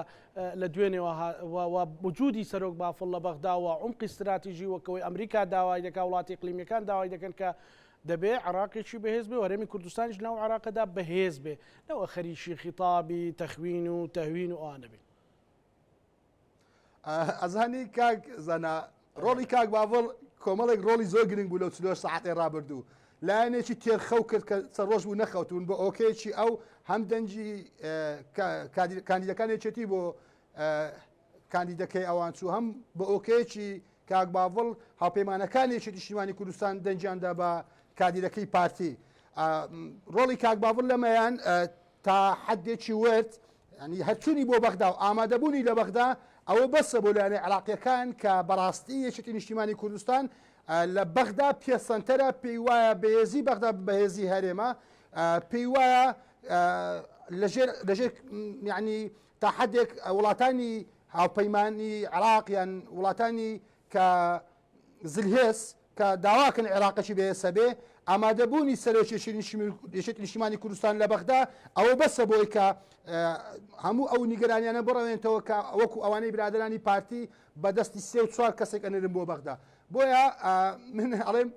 لە دوێنێەوە وجودی سەرۆک بافڵ لە بەغداوە عمقی استراتیژی وەکەوەی ئەمریکا داوای دەکا وڵاتی اقلیمیەکان داوای دەکەن کە دەبێ عراقێکی بەهێز بێ و هەرێمی کوردستانیش ناو عراقەدا بەهێز بێ نەوە خەریکی خیتابی تەخوین و تەهوین و ئەوانە بێ ئەزانی کاک زەنا ڕۆڵی کاک باڤڵ کۆمەڵێک ڕۆڵی زۆر گرنگ بوو لەو 40 ساعتێ ڕابردوو لایەنێکی تێرخەو کرد کە سەرڕۆژ بوو نەخەوتون بە ئۆکێکی ئەو هەم دەنجی کاندیدەکانێکێتی بۆ کاندیدەکەی ئەوان چوو هەم بە ئۆکێکی کاک باڤڵ هاوپەیمانەکانێکی نیشتیمانی کوردستان دەنجیاندا بە کاندیدەکەی پارتی ڕۆڵی کاک باڤڵ لەمەیان تا حدێکی ورد ینی هەرچوونی بۆ بەغدا و ئامادەبوونی لە بەغدا ئەوە بەسە بۆ لایەنەی عێراقیەکان کە بەڕاستی یەکێتی نیشتیمانی کوردستان لە بەغدا پێسەنتەرە پێی وایە بەهێزی بەغدا بەهێزی هەرێمە پێی وایە لەژێر یعنی تا حدێک وڵاتانی هاوپەیمانی عێراق یان وڵاتانی کە زلهێز کە داواکەن عێراقەکی بەهێسە بێ ئامادەبوونی سەرۆکیێکی نیشتیمانی کوردستان لە بەغدا ئەوە بەسە بۆی کە هەموو ئەو نیگەرانیانە بڕەوێنەوە کە وەکو ئەوانەی برادرانی پارتی بەدەستی 3 و 4 کەسێک ئەنرم بۆ بەغدا بۆیە من ئەڵێم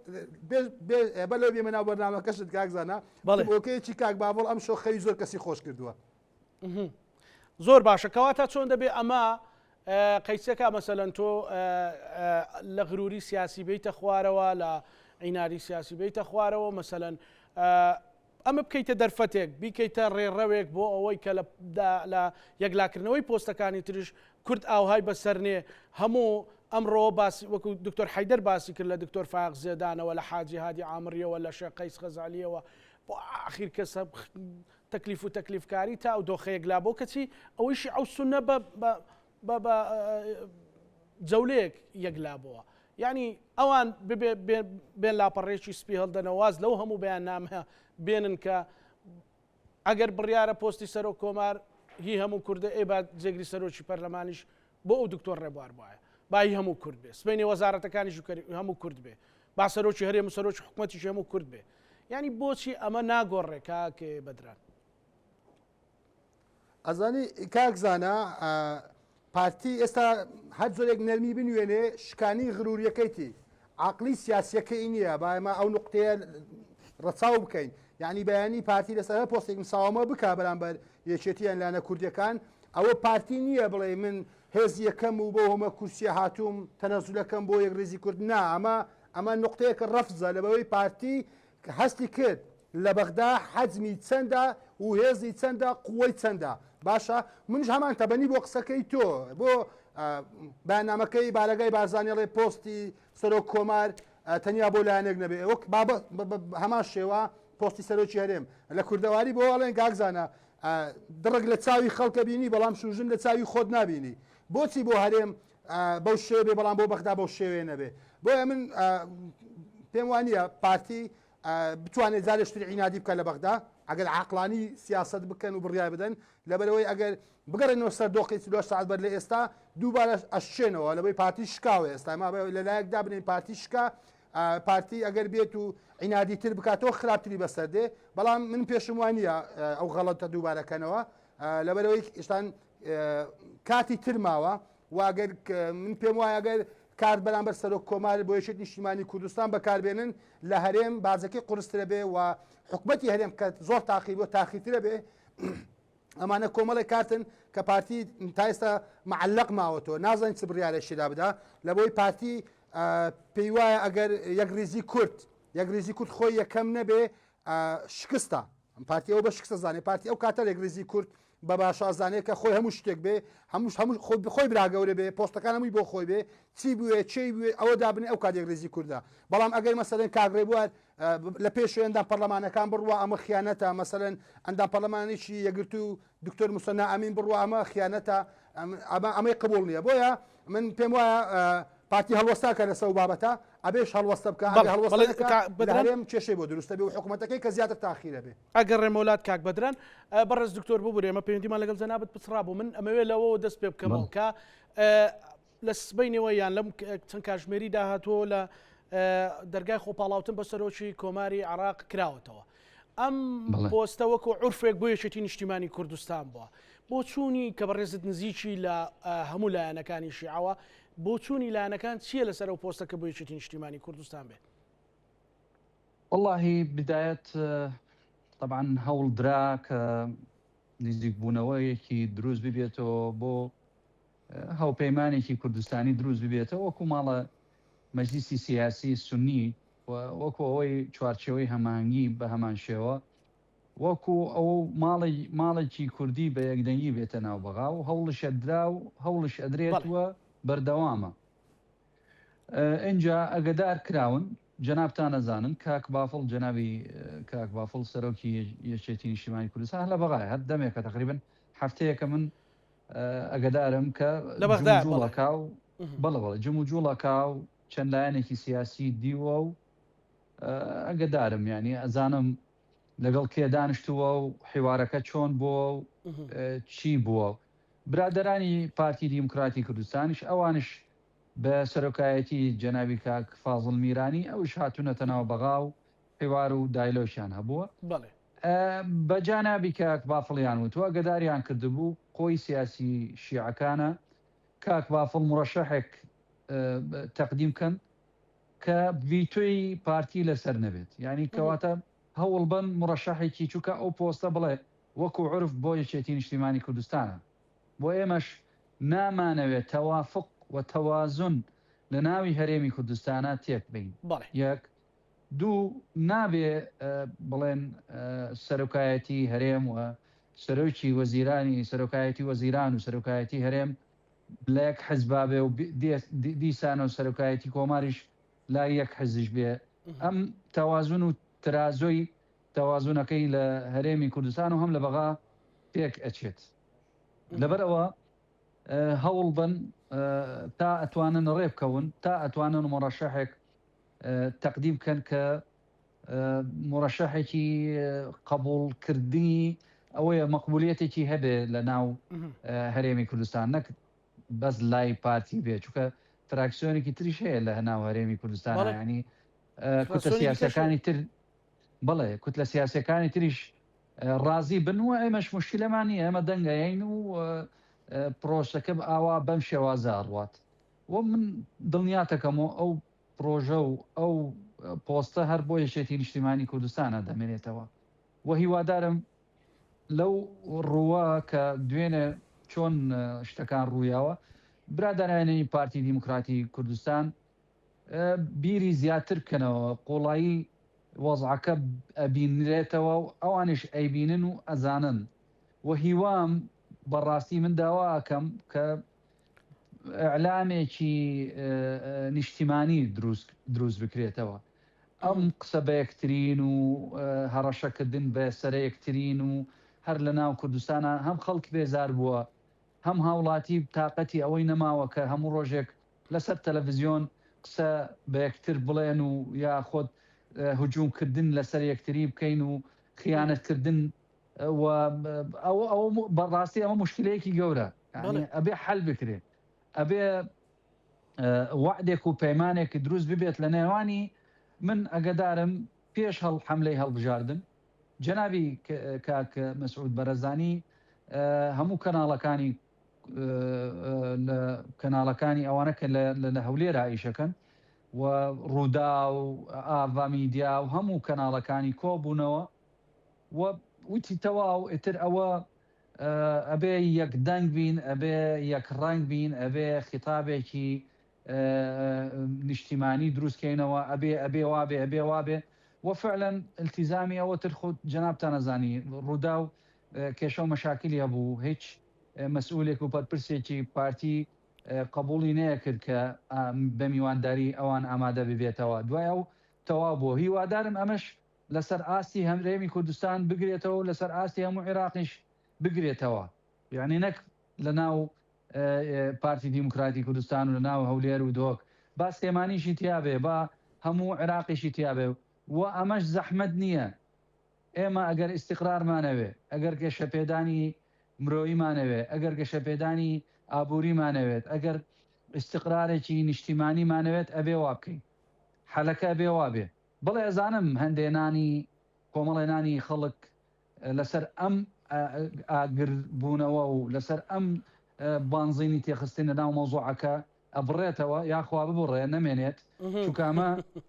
بەلەو بێ مەناو بەرنامەکەشت کاکزانە بۆکەیەکی کاک باڤڵ ئەم شۆ خەوی زۆر کەسی خۆش کردووە زۆر باشە کەواتە چۆن دەبێ ئەمە قەیسەکە مەسەلەن تۆ لە غروری سیاسی بیتە خوارەوە لە عیناری سیاسی بیتە خوارەوە مەسەلەن ئەمە بکەیتە دەرفەتێک بیکەیتە ڕێڕەوێک بۆ ئەوەی کە لە یەکلاکردنەوەی پۆستەکانی تریش کورد ئاوهای بەسەرنێ هەموو ئەمڕۆ باسی وەکو دکتۆر حەیدەر باسی کرد لە دکتۆر فاق زێدانەوە لە حاجی هادی عامریەوە لە شێخ قەیس خەزالیەوە بۆ ئاخیر کەسە تەکلیف و تەکلیفکاری تا ئەو دۆخەیەک لا بۆ کەچی ئەوەیشی ئەو سونە بە جەولەیەک یەکلابەوە یعنی ئەوان بێن لاپەڕێکی سپی هەڵدەنەواز لەو هەموو بەیان نامە بێنن کە ئەگەر بڕیارە پۆستی سەرۆک کۆمار هی هەموو کوردە ئێ با جێگری سەرۆکی پەرلەمانیش بۆ ئەو دکتۆر ڕێبوار بواە بای هەموو کورد بێ سبەینی وەزارەتەکانیش هەموو کورد بێ با سەرۆکی هەرێم سەرۆکی حکوومەتیش هەموو کورد بێ ینی بۆچی ئەمە ناگۆڕێ کاکێ بەدران ئەزانی کاکزانە پارتی ئێستا هەر زۆرێک نەرمی بنوێنێ شکانی غروریەکەیتی عقلی سیاسیەکەی نییە با ئێمە ئەو نقطەیە ڕەچاو بکەین یعنی بەیانی پارتی لەسەر پۆستێک مساوامە بکا بەرامبەر یەکێتیان لانە کوردیەکان ئەوە پارتی نییە بڵێ من هێزی یەکەم و بۆ هەمە کورسیە هاتووم تەنەزولەکەم بۆ یەک ڕێزی کورد نا ئەمە نقطەیەکە ڕەفزە لەبەوەی پارتی هەستی کرد لە بەغدا حەجمی چەندە و هێزی چەندە قووەی چەندە باشە منش هەمان تەبەنی بۆ قسەکەی تۆ بۆ بەنامەکەی بارەگای بارزانانی ڵێ پۆستی سەرۆک کۆمار تەنیا بۆ لایەنێک نەبێ وەک هەمان شێوە پۆستی سەرۆکی هەرێم لە کوردەواری بۆ ئەڵێن گاگزانە دڕک لە چاوی خەڵکە بینی بەڵام شوژن لە چاوی خۆت نبینی بۆچی بۆ هەرێم بەو شێوێ بەڵام بۆ بەغدا بەو شێوێ نەبێ بۆیە من پێم وانە پارتی بتوانێت جارێشتر عینادی بکە لە بەغدا ئەگەر عاقلانی سیاست بکەن و بڕیای بدەن لەبەرەوەی ئەگەر بگەڕێنەوە سەر دۆخی 2 ساعت بەر لە ئێستا دووبارە ئەشێنەوە لەبەی پارتی شکاوە ئێستا ما لەلایەکدا بنین پارتی شکا پارتی ئەگەر بێت و عینادی تر بکاتەوە خراپتری بەسەر دێ بەڵام من پێشم وانە ئەو غەڵەتە دووبارەکەنەوە لەبەرەوەی ئێستان کاتی تر ماوە و ئەگەر من پێم وایە ئەگەر کار بەرامبەر سەرۆک کۆمار بۆ یەکێتی نیشتیمانی کوردستان بەکاربێنن لە هەرێم بازەکەی قورسترە بێ و حکوومەتی هەرێم کە زۆر تاقی بۆ تاخیترە بێ ئەمانە کۆمەڵی کاتن کە پارتی تا ئێستا معلق ماوەتەوە نازانین چ بڕیارێکیدا بدا لە بۆی پارتی پێی وایە ئەگەر یەک ریزی کورد خۆی یەکەم نەبێ شکستە پارتی ئەو بە شکستە زانێ پارتی ئەو کاتە یەک ریزی کورد بە باشازانەیە کە خۆی هەموو شتێک بێ خۆی براگەورە بێ پۆستەکان هەمووی بۆ خۆی بێ چی بوێ چی بوێ ئەوە دابنێ ئەو کاتێک ڕێزی کووردا بەڵام ئەگەر مەسەلەن کاگڕێ بووە لە پێشوێ ئەندام پەرلەمانەکان بڕوە ئەمە خیانەتە مەسەلەن ئەندام پەرلەمانێکی یەگرت و دکتۆر موسەنا ئەمین بڕوە ئەمە خیانەتە ئەمەی قبول نییە بۆیە من پێم وایە پارتی هەڵوەستاکە لەسەر بابەتە ئەبێش هەڵوەستە بکە هەڵوەستەکەم کێشەی بۆ دروستە بێ و حکوومەتەکەی کە زیاتر تاخیرە بێ ئەگەر ڕێمەولات کاک بەدران بەڕێز دکتۆر ببوورێ ئەمە پەیوەندیمان لەگەڵ جەنابەت پچڕا بوو من ئەمەوێ لەوە دەست پێ بکەمەوە کە لە سبەینەوە یان لەم چەند کاتژمێری داهاتوە لە دەرگای خۆپاڵاوتن بە سەرۆکی کۆماری عێراق کراوەتەوە ئەم پۆستە وەکو عورفێک بۆ یەکێتی نیشتیمانی کوردستان بووە بۆ چوونی کە بەڕێزت نزیکی لە هەموو لایەنەکانی شیعەوە بۆ چوونی لایەنەکان چییە لەسەر ئەو پۆستەکە بۆ یەکێتی نیشتیمانی کوردستان بێت والله بداية طبعا هەوڵ درا کە نزیک بوونەوەیەکی دروست ببێتەوە بۆ هاوپەیمانێکی کوردستانی دروست ببێتەوە وەکو ماڵە مەجلیسی سیاسی سنی وەکو ئەوەی چوارچەوەی هەماهەنگی بە هەمان شێوە وەکو ئەو ماڵێکی کوردی بە یەکدەنگی بێتە ناو بەغا و هەوڵش ئەدرا و هەوڵش ئەدرێتوە بەردەوامە. اینجا ئەگەدار کراون جەنابتان ئەزانن کاک بافڵ جەنابی کاک بافڵ سەرۆکی یەکێتی نیشتیمانی کوردستان لە بەغای هەر دەمێکە تقریبن هەفتەیەکە من ئەگەدارم کە جوڵەکا و بەڵێ جم و جوڵەکا و چەند لایەنێکی سیاسی دیوە و ئەگەدارم ینی ئەزانم لەگەڵ کێ دانیشتووە و حیوارەکە چۆن بووە و چی بووە. برادەرانی پارتی دیموکراتی کوردستانیش ئەوانش بە سەرۆکایەتی جەنابی کاک فازڵ میرانی ئەوش هاتوونەتە ناو بەغا و حیوار و دایلۆشیان هەبووە. بە جانابی کاک بافڵیان وتووە گەداریان کردبوو قۆی سیاسی شیعەکانە کاک بافڵ مڕەشەحێک تەقدیم کەن کە ڤیتۆی پارتی لەسەر نەبێت، یعنی کەواتە هەوڵ بن مڕەشەحێکی چووکە ئەو پۆستە بڵێ وەکو عرف بۆ یەکێتی نیشتیمانی کوردستانە. بۆ ئێمەش نامانەوێت تەوافق و تەوازن لە ناوی هەرێمی کوردستانە تێک بین. یەک دوو نابێ بڵێن سەرۆکایەتی هەرێم و سەرۆکی وەزیرانی سەرۆکایەتی وەزیران و سەرۆکایەتی هەرێم لە یەک حزبا بێ و دیسانە و سەرۆکایەتی کۆماریش لا یەک حزش بێ. ئەم تەوازن و ترازۆی تەوازونەکەی لە هەرێمی کوردستان و هەم لە بەغا تێک ئەچێت. لەبەرەوە هەوڵ بن تا ئەتوانن ڕێ بکەون تا ئەتوانن مڕەشەحێک تەقدیم بکەن کە مڕەشەحێکی قبولکردنی ئەوەیە مەقبولیەتێکی هەبێ لە ناو هەرێمی کوردستان نەک بەس لای پارتی بێ چونکە تراکسیۆنێکی تریش هەیە لە ناو هەرێمی کوردستان ینی کوتە سیاسەکانی تر بڵێ کوت لە سیاسەکانی تریش ڕازی بنوە ئێمەش مشکلەمانی ئێمە دەنگەین و پرۆسەکە ئاوا بەم شێوازە ڕوات و من دڵنیاتەکەمەوە ئەو پرۆژە و ئەو پۆستە هەر بۆ یەکێتی نیشتیمانی کوردستانە دەمێنێتەوە و هیوادارم لەو ڕووە کە دوێنێ چۆن شتەکان ڕوویاوە برادەرانی پارتی دیموکراتی کوردستان بیری زیاتر بکەنەوە قوڵایی وەزعەکە ئەبینرێتەوە و ئەوانش ئەیبینن و ئەزانن و هیوام بەڕاستی من داوا ئەکەم کە ئەعلامێکی نیشتیمانی دروست بکرێتەوە. ئەم قسە بە یەکترین و هەڕەشەکردن بە سەرە یەکترین و هەر لە ناو کوردستانە هەم خەڵک بێزار بووە هەم هاوڵاتی تااقەتی ئەوەی نەماوە کە هەموو ڕۆژێک لەسەر تەلەڤیزیۆن قسە بە یەکتر بڵێن و یا خۆت هجوومکردن لەسەر یەکتری بکەین و خیانەتکردن ئەو بەڕاستی ئەمە مشکلەیەکی گەورە ئەبێ حەل بکرێت ئەبێ وعدێک و پەیمانێکی دروست ببێت لە نێوانی من ئەگەدارم پێش حەملەی هەڵبژاردن جەنابی کاک مەسعود بەرەزانی هەموو کەناڵەکانی ئەوانە کە لە هەولێرە ئایشەکەن و ڕوودا و ئاڤا میدیا و هەموو کەناڵەکانی کۆبوونەوە و وتی تەواو ئیتر ئەوە ئەبێ یەک دەنگ بین ئەبێ یەک ڕنگ بین ئەبێ خیتابێکی نیشتیمانی دروستکەینەوە ئەبێ وابێ ئەبێ وابێ وفعلا التیزامی ئەوەتر خۆت جەنابتان ئەزانی ڕوودا و کێشە و مەشاکلی هەبوو هیچ مەسئولێک و پەرپرسێکی پارتی قبولی نەیەکرد کە بە میوانداری ئەوان ئامادە ببێتەوە دوای ئەو تەواو بووە. هیوادارم ئەمەش لەسەر ئاستی هەرێمی کوردستان بگرێتەوە لەسەر ئاستی هەموو عێراقیش بگرێتەوە یعنی نەک لە ناو پارتی دیموکراتی کوردستان و لە ناو هەولێر و دۆک با سلێمانیشی تیابێ با هەموو عێراقیشی تیابێ و ئەمەش زەحمەت نییە. ئێمە ئەگەر ئیستیقرارمانەوێ ئەگەر گەشەپێدانی مرۆیمانەوێ ئەگەر گەشەپێدانی ئابووریمانەوێت ئەگەر ئیستیقرارێکی نیشتیمانیمانەوێت ئەبێ وا بکەین حەلەکە ئەبێ وابێ. بڵێ ئەزانم هەندێنانی کۆمەڵێنانی خەڵک لەسەر ئەم ئاگربوونەوە و لەسەر ئەم بانزینی تێخستن لە ناو مەوزوعەکە ئەبڕێتەوە یاخوا ببڕێ نەمێنێت چونکە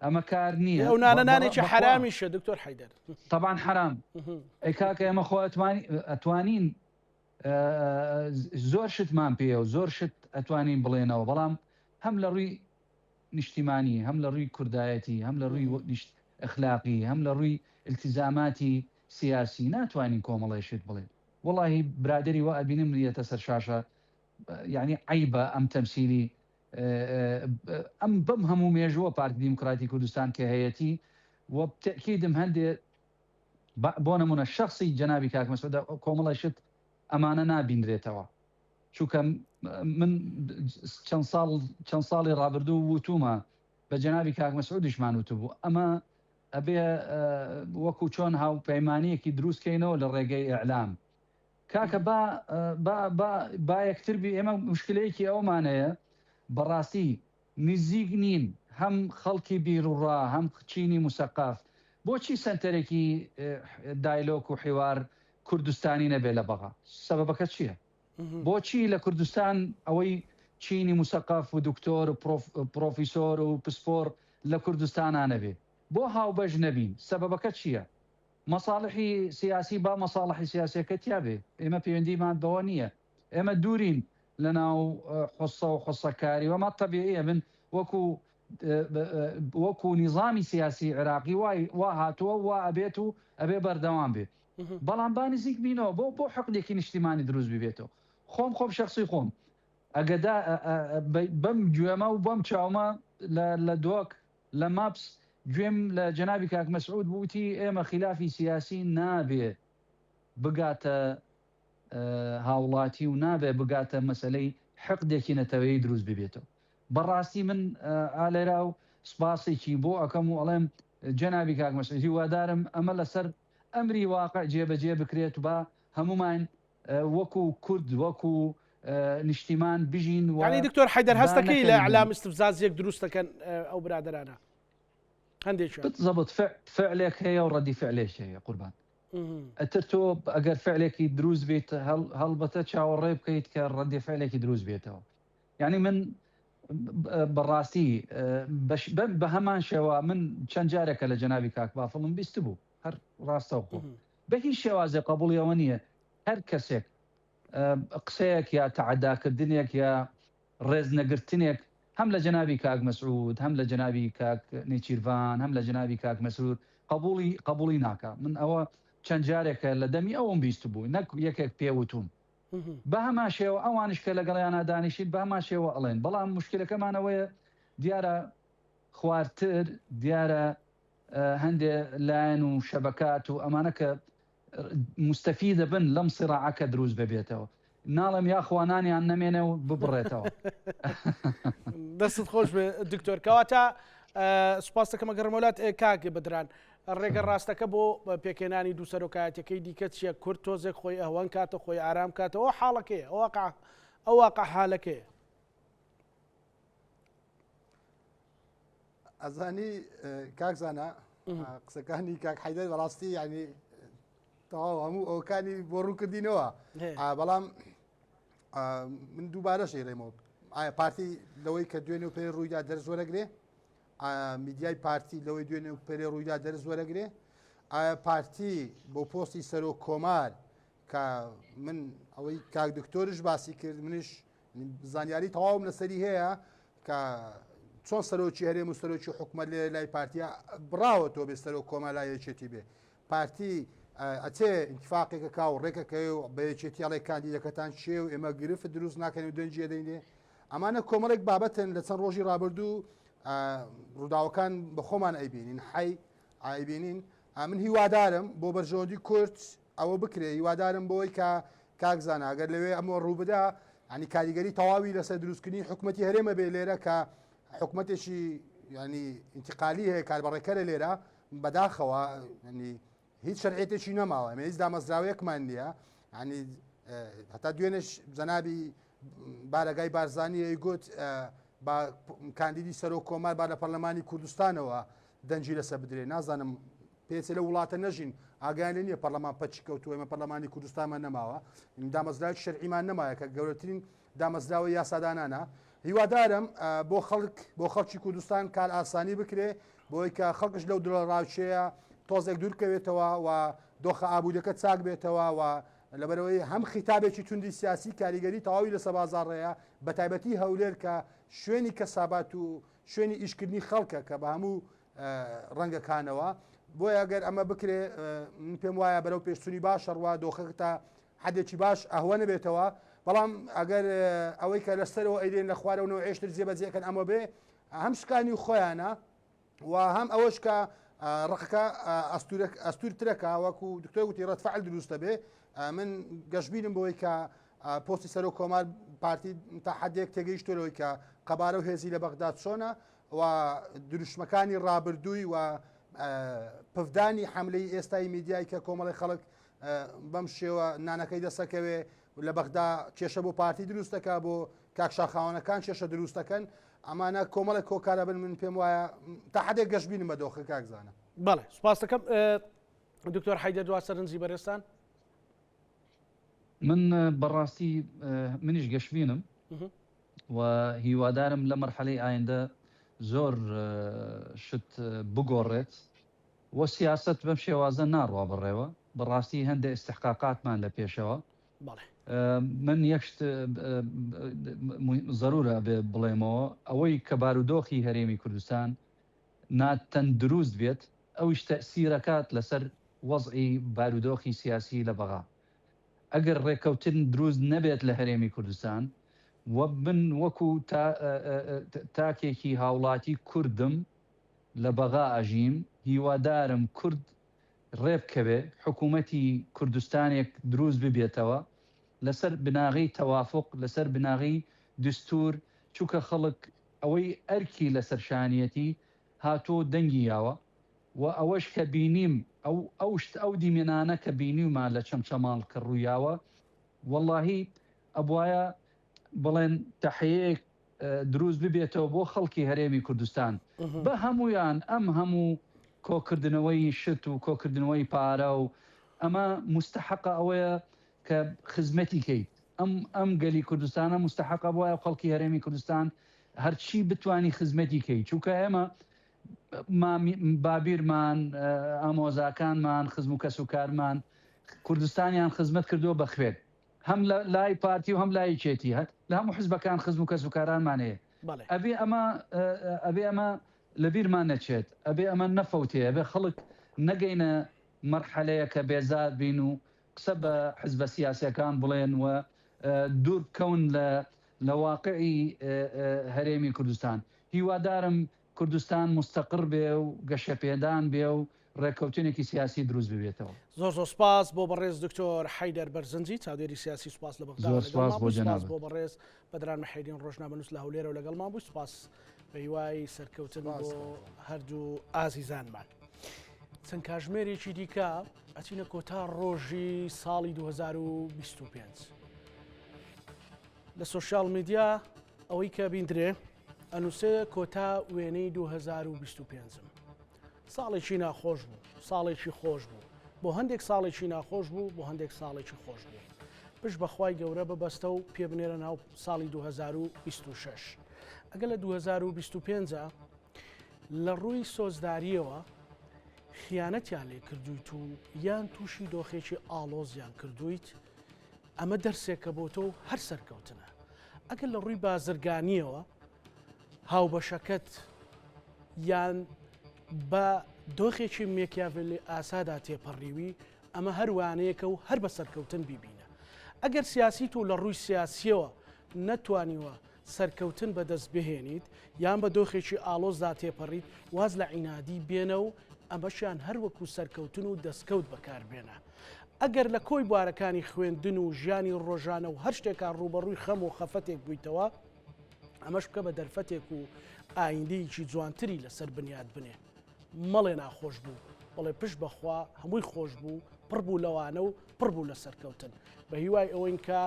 ئەمە کار نییە. ئەو نانەنانێکی حرامیشە دکتۆر حەیدەر طبعاً حرام ئەی کاکە ئێمە خۆ ئەتوانین زۆر شتمان پێ و زۆر شت ئەتوانین بڵێنەوە بەڵام هەم لە ڕووی نیشتیمانی هەم لە ڕووی کوردایەتی هەم لە ڕووی ئەخلاقی هەم لە ڕووی التزاماتی سیاسی ناتوانین کۆمەڵێشت بڵێن وڵی برادری وە ئەبینم ریەتە سەر شاشە یعنی عیبە ئەم تەمسیلی ئەم بەم هەموو مێژووە پارتی دیموکراتی کوردستان کە هەیەی وە تەکیدم هەندێ بۆ نمونە شخصی جەنابی کاک مەسعود کۆمەڵێشت ئەمانە نابینرێتەوە چونکە من چەند ساڵی ڕابردوو وتومە بە جەنابی کاک مەسعود دیشمان وتبوو ئەمە ئەبێ وەکو چۆن هاوپەیمانیەکی دروستکەینەوە لە ڕێگەی ئەعلام کاکە با یەکتربی ئێمە مشکلەیەکی ئەومانەیە بەڕاستی نزیک نین هەم خەڵکی بیرڕا هەم چینی موسەقاف بۆچی سنتەرێکی دایلۆک و حیوار کوردستانی نەبێ لە بەغا سەبەبەکە چییە؟ بۆچی لە کوردستان ئەوەی چینی موسەقاف و دکتۆر و پرۆفیسۆر و پسپۆر لە کوردستانە نەبێ بۆ هاوبەش نەبین سەبەبەکە چییە؟ مەساڵحی سیاسی با مەساڵحی سیاسەکە تیاابێ ئێمە پەیوەندیمان بەوە نییە ئێمە دوورین لە ناو حوسە و حوسەکاری وەمە تەبیعیە من وەکو نیظامی سیاسی عێراقی وا هاتووە وا ئەبێت و ئەبێ بەردەوام بێت بەڵام با نزیک بینەوە بۆ حەقێکی نیشتیمانی دروست ببێتەوە خۆم شخصی خۆم ئەگەدا بەم گوێمە و بەم چاومە لە دۆک لە ماپس گوێم لە جەنابی کاک مەسعود بوتی ئێمە خلافی سیاسی نابێ بگاتە هاوڵاتی و نابێ بگاتە مەسلەی حەقێکی نەتەوەی دروست ببێتەوە بەڕاستی من ئالێرا و سپاسێکی بۆ ئەەکەم و ئەڵێم جەنابی کاک مەسعود هیوادارم ئەمە لەسەر ئەمری واقع جێبەجێ بکرێت و بە هەمومان وەکو کورد وەکو نیشتیمان بژین ینی دکتۆر حەیدەر هەستەکەی لە ئەعلام استفزازیەک دروست دەکەن ئەو برادرانە هەندێک بالضبط فعلێک هەیە و ڕەدی فعلێک هەیە قوربان ئەتر تۆ ئەگەر فعلێکی دروست بێت هەڵبەتە چاوەڕێ بکەیت کە ڕەدی فعلێکی دروست بێتەوە یعنی من بەڕاستی بە هەمان شێوە من چەند جارێکە لە جەنابی کاک بافڵم بیست بوو هەر ڕاستەوخۆ بە هیچ شێوازێ قبوڵیەوە نییە هەر کەسێک قسەیەک یا تەعەداکردنێک یا ڕێز نەگرتنێک هەم لە جەنابی کاک مەسعود هەم لە جەنابی کاک نێچیروان هەم لە جەنابی کاک مەسعود قبوڵی ناکە من ئەوە چەند جارێکە لە دەمی ئەوم بیست بوو نەک یەکێک پێوتوم بە هەما شێوە ئەوانش کە لەگەڵیانە دانیشت بە هەما شێوە ئەڵێن بەڵام مشکلەکەمانەوەیە دیارە خواردتر دیارە هەندێ لایەن و شەبکات و ئەمانە کە مستەفی دەبن لەم سیڕاعەکە دروست ببێتەوە ناڵم یاخوانانیان نەمێنە و ببڕێتەوە دەستت خۆش بێ دکتۆر کەواتە سوپاس دەکەم گەڕمەولات کاگە بدران ڕێگە ڕاستەکە بۆ پێکێنانی دوو سەرۆکایەتەکەی دیکە چیە کورد تۆزێک خۆی ئەوەن کاتە خۆی ئارام کاتەوە حاڵەکەیە ئەو واقع حالەکەیە ئەزانی کاکزانە قسەکانی کاک حەیدەر بەڕاستی یعنی تەواو هەموو ئەوکانی بۆ ڕووکردینەوە بەڵام من دووبارە شێڕێمەوە ئایا پارتی لەوەی کە دوێنێ و پێی ڕوویدا دەرز وەرەگرێ میدیای پارتی لەوەی دوێنێ و پێرێ ڕوویدا دەرز وەرەگرێ ئایا پارتی بۆ پۆستی سەرۆک کۆمار کە من ئەوەی کاک دکتۆرش باسی کرد منش زانیاری تەواوم لەسەری هەیە کە چۆن سەرۆکی هەرێم و سەرۆکی حکومەت لێ لای پارتیا بڕاوە تۆ بێ سەرۆک کۆمار لایەکێتی بێ پارتی ئەچێ ئینتیفاقێکە کا و ڕێکەکەی و بەیەکێتی ئەڵێ کاندیدەکەتان چێ و ئێمە گرفت دروست ناکەن و دەنجێ دەینێ ئەمانە کۆمەڵێک بابەتن لە چەند ڕۆژی ڕابردوو ڕووداوەکان بە خۆمان ئەیبینین حی ئایبینین من هیوادارم بۆ بەرژەوەندی کورد ئەوە بکرێ هیوادارم بۆی کە کاکزانە ئەگەر لەوێ ئەمە ڕووبدا ینی کاریگەری تەواوی لەسەر دروستکردنی حکوومەتی هەرێمە بێ لێرە کە حکوومەتێکی ینی انتقالی هەیە کاربڕێکەرە لێرە بەداخەوە ینی هیچ شەرعێتێکی نەماوە ئەمە هیچ دامەزراوەیەکمان نییە ینی هەتا دوێنش جەنابی بارەگای بارزانانی گوت با کاندیدی سەرۆک کۆمار با لە پەرلەمانی کوردستانەوە دەنجی لەسەر بدرێ نازانم پێچێ لە وڵاتە نەژین ئاگیان لێ نییە پەرلەمان پەچی کەوتووە ئێمە پەرلەمانی کوردستانمان نەماوە دامەزراوی شەرعیمان نەمایە کە گەورەترین دامەزراوی یاسادانانە هیوادارم بۆ خەڵکی کوردستان کار ئاسانی بکرێ بۆی کە خەڵکش لەو دڵە ڕاوچەیە تۆزێک دوورکەوێتەوە و دۆخە ئابوودەکە چاک بێتەوە و لەبەرەوەی هەم خیتابێکی توندی سیاسی کاریگەری تەواوی لەسەر بازاڕێیە بە تایبەتی هەولێر کە شوێنی کەسابات و شوێنی ئیشکردنی خەڵکە کە بە هەموو ڕەنگەکانەوە بۆیە ئەگەر ئەمە بکرێ پێم وایە بەرەو پێشتونی باش ڕوا دۆخەکە تا حدێکی باش ئەهوە نەبێتەوە بەڵام ئەگەر ئەوەی کە لەسەرەوە ئەیدێن لە خوارەوەنەوە ئێشتر جێبەجێکەن ئەمە بێ هەم شکانی خۆیانە و هەم ئەوەش کە ڕقەکە ئەستورترەکە وەکو دکتۆر وتی ڕەتفعل دروستە بێ من گەشتبینم بۆی کە پۆستی سەر و کۆمار پارتی تا حدێک تێگەیشتۆرەوەی کە قەبارە و هێزی لە بەغداد چۆنە و دروشمەکانی ڕابردووی و پفدانی حملەی ئێستای میدیای کە کۆمەڵی خەڵک بەم شێوە نانەکەی دەسەکەوێ لە بەغدا کێشە بۆ پارتی دروستەکە بۆ کاکشاخاوەنەکان کێشە دروستەکەن ئەمانە کۆمەڵێک کۆکارە بن من پێم وایە تا حدێک گەشتبینم بە دۆخە کاکزانە. بەڵێ سوپاس دەکەم دکتۆر حەیدەر دوا سەرنجی بەڕێستان. من بەڕاستی منیش گەشتبینم و هیوادارم لە مەرحەلەی ئایندە زۆر شت بگۆڕێت و سیاست بەم شێوازە ناڕوا بڕێوە بەڕاستی هەندێک استحقاقاتمان لە پێشەوە. من یەکشت ضرورە بڵێمەوە ئەوەی کە بارودۆخی هەرێمی کوردستان ناتەن دروست بێت ئەوش تەسیرەکات لەسەر وەزعی بارودۆخی سیاسی لە بەغا. ئەگەر ڕێکەوتن دروست نەبێت لە هەرێمی کوردستان و من وەکو تاکێکی هاوڵاتی کوردم لە بەغا ئەژیم هیوادارم کورد ڕێبکەوێ حکوومەتی کوردستانێک دروست ببێتەوە لەسەر بناغی تەوافق لەسەر بناغی دستور چووکە خەڵک ئەوەی ئەرکی لەسەر شانیەتی هاتۆ دەنگی یاوە و ئەوەش کە بینیم ئەو دیمێنانە کە بینیومان لە چەمچەماڵ کە ڕوویاوە واللهی ئەبوایە بڵێن تەحەیەک دروست ببێتەوە بۆ خەڵکی هەرێمی کوردستان بە هەمویان ئەم هەموو کۆکردنەوەی شت و کۆکردنەوەی پارە و ئەمە مستحقە ئەوەیە کە خزمەتی کەیت ئەم گەلی کوردستانە مستحقە بۆیە خەڵکی هەرێمی کوردستان هەرچی بتوانی خزمەتی کەیت چونکە ئێمە بابیرمان ئامۆزاکانمان خزم و کەسوکارمان کوردستانیان خزمەت کردووە بە خوێن هەم لای پارتی و هەم لای چێتی هەت لە هەموو حزبەکان خزم و کەسوکارانمان هەیە ئەبێ ئەمە لەبیرمان نەچێت ئەبێ ئەمە نەفەوتێ ئەبێ خەڵک نەگەینە مەرحەلەیە کە بێزار بین و قسە بە حزبە سیاسیەکان بڵێن و دوور بکەون لە واقعی هەرێمی کوردستان. هیوادارم کوردستان مستەقر بێ و گەشەپێدان بێ و ڕێکەوتنێکی سیاسی دروست ببێتەوە. زۆر زۆر سپاس بۆ بەڕێز دکتۆر حەیدەر بەرزنجی چاودێری سیاسی سوپاس لە بەغدا بۆ بەڕێز بەدران مەحیدین ڕۆژنامەنووس لە هەولێرە و لەگەڵمان بوو سوپاس بە هیوای سەرکەوتن بۆ هەردوو ئازیزانمان. چەند کاتژمێرێکی دیکە ئەچینە کۆتا ڕۆژی ساڵی 2025 لە سۆشیال میدیا ئەوەی کە بیندرێ ئەنووسێ کۆتا وێنەی 2025 ساڵێکی ناخۆش بوو ساڵێکی خۆش بوو بۆ هەندێک ساڵێکی ناخۆش بوو بۆ هەندێک ساڵێکی خۆش بوو پشت بەخوای گەورە ببەستە و پێ بنێرە ناو ساڵی 2026 ئەگە لە 2025 لە ڕووی سۆزداریەوە خیانەتیان لێ کردویت و یان تووشی دۆخێکی ئاڵۆزیان کردویت ئەمە دەرسێکە بۆ تۆ و هەر سەرکەوتنە. ئەگەر لە ڕووی بازرگانیەوە هاوبەشەکەت یان بە دۆخێکی مێکیاڤلی ئاسادا تێپەڕیوی ئەمە هەروانەیەکە و هەر بە سەرکەوتن بیبینە. ئەگەر سیاسی تۆ لە ڕووی سیاسیەوە نەتوانیوە سەرکەوتن بەدەست بهێنیت یان بە دۆخێکی ئاڵۆزدا تێپەڕیت واز لە عینادی بێنە و ئەمەشیان هەروەکو سەرکەوتن و دەستکەوت بەکاربێنە. ئەگەر لە کۆی بوارەکانی خوێندن و ژیانی ڕۆژانە و هەر شتێکان ڕوبەڕووی خەم و خەفەتێک بوویتەوە ئەمەش بکە بە دەرفەتێک و ئایندەیەکی جوانتری لەسەر بنیاد بنێ. مەڵێ ناخۆش بوو بەڵێ پشت بەخوا هەمووی خۆش بوو پڕ بوو لەوانە و پڕ بوو لە سەرکەوتن بە هیوای ئەوەین کە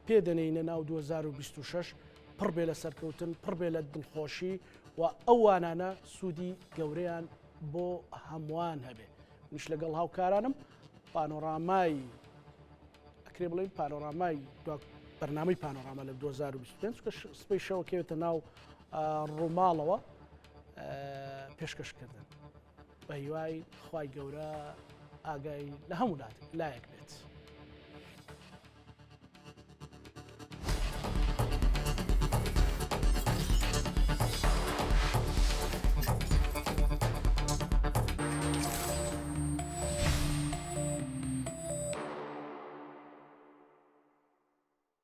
پێدەنێینە ناو 2026 پڕ بێ لە سەرکەوتن پڕ بێ لە دڵخۆشی و ئەوانانە سوودی گەورەیان بۆ هەمووان هەبێ. نیش لەگەڵ هاوکارانم پانۆرامای ئەکرێ بڵێن پانۆرامای بەرنامەی پانۆراما لە 2025 کە سپەی شەوەکەوێتە ناو ڕووماڵەوە پێشکەشکردن بە هیوای خوای گەورە ئاگای لە هەموو لایەک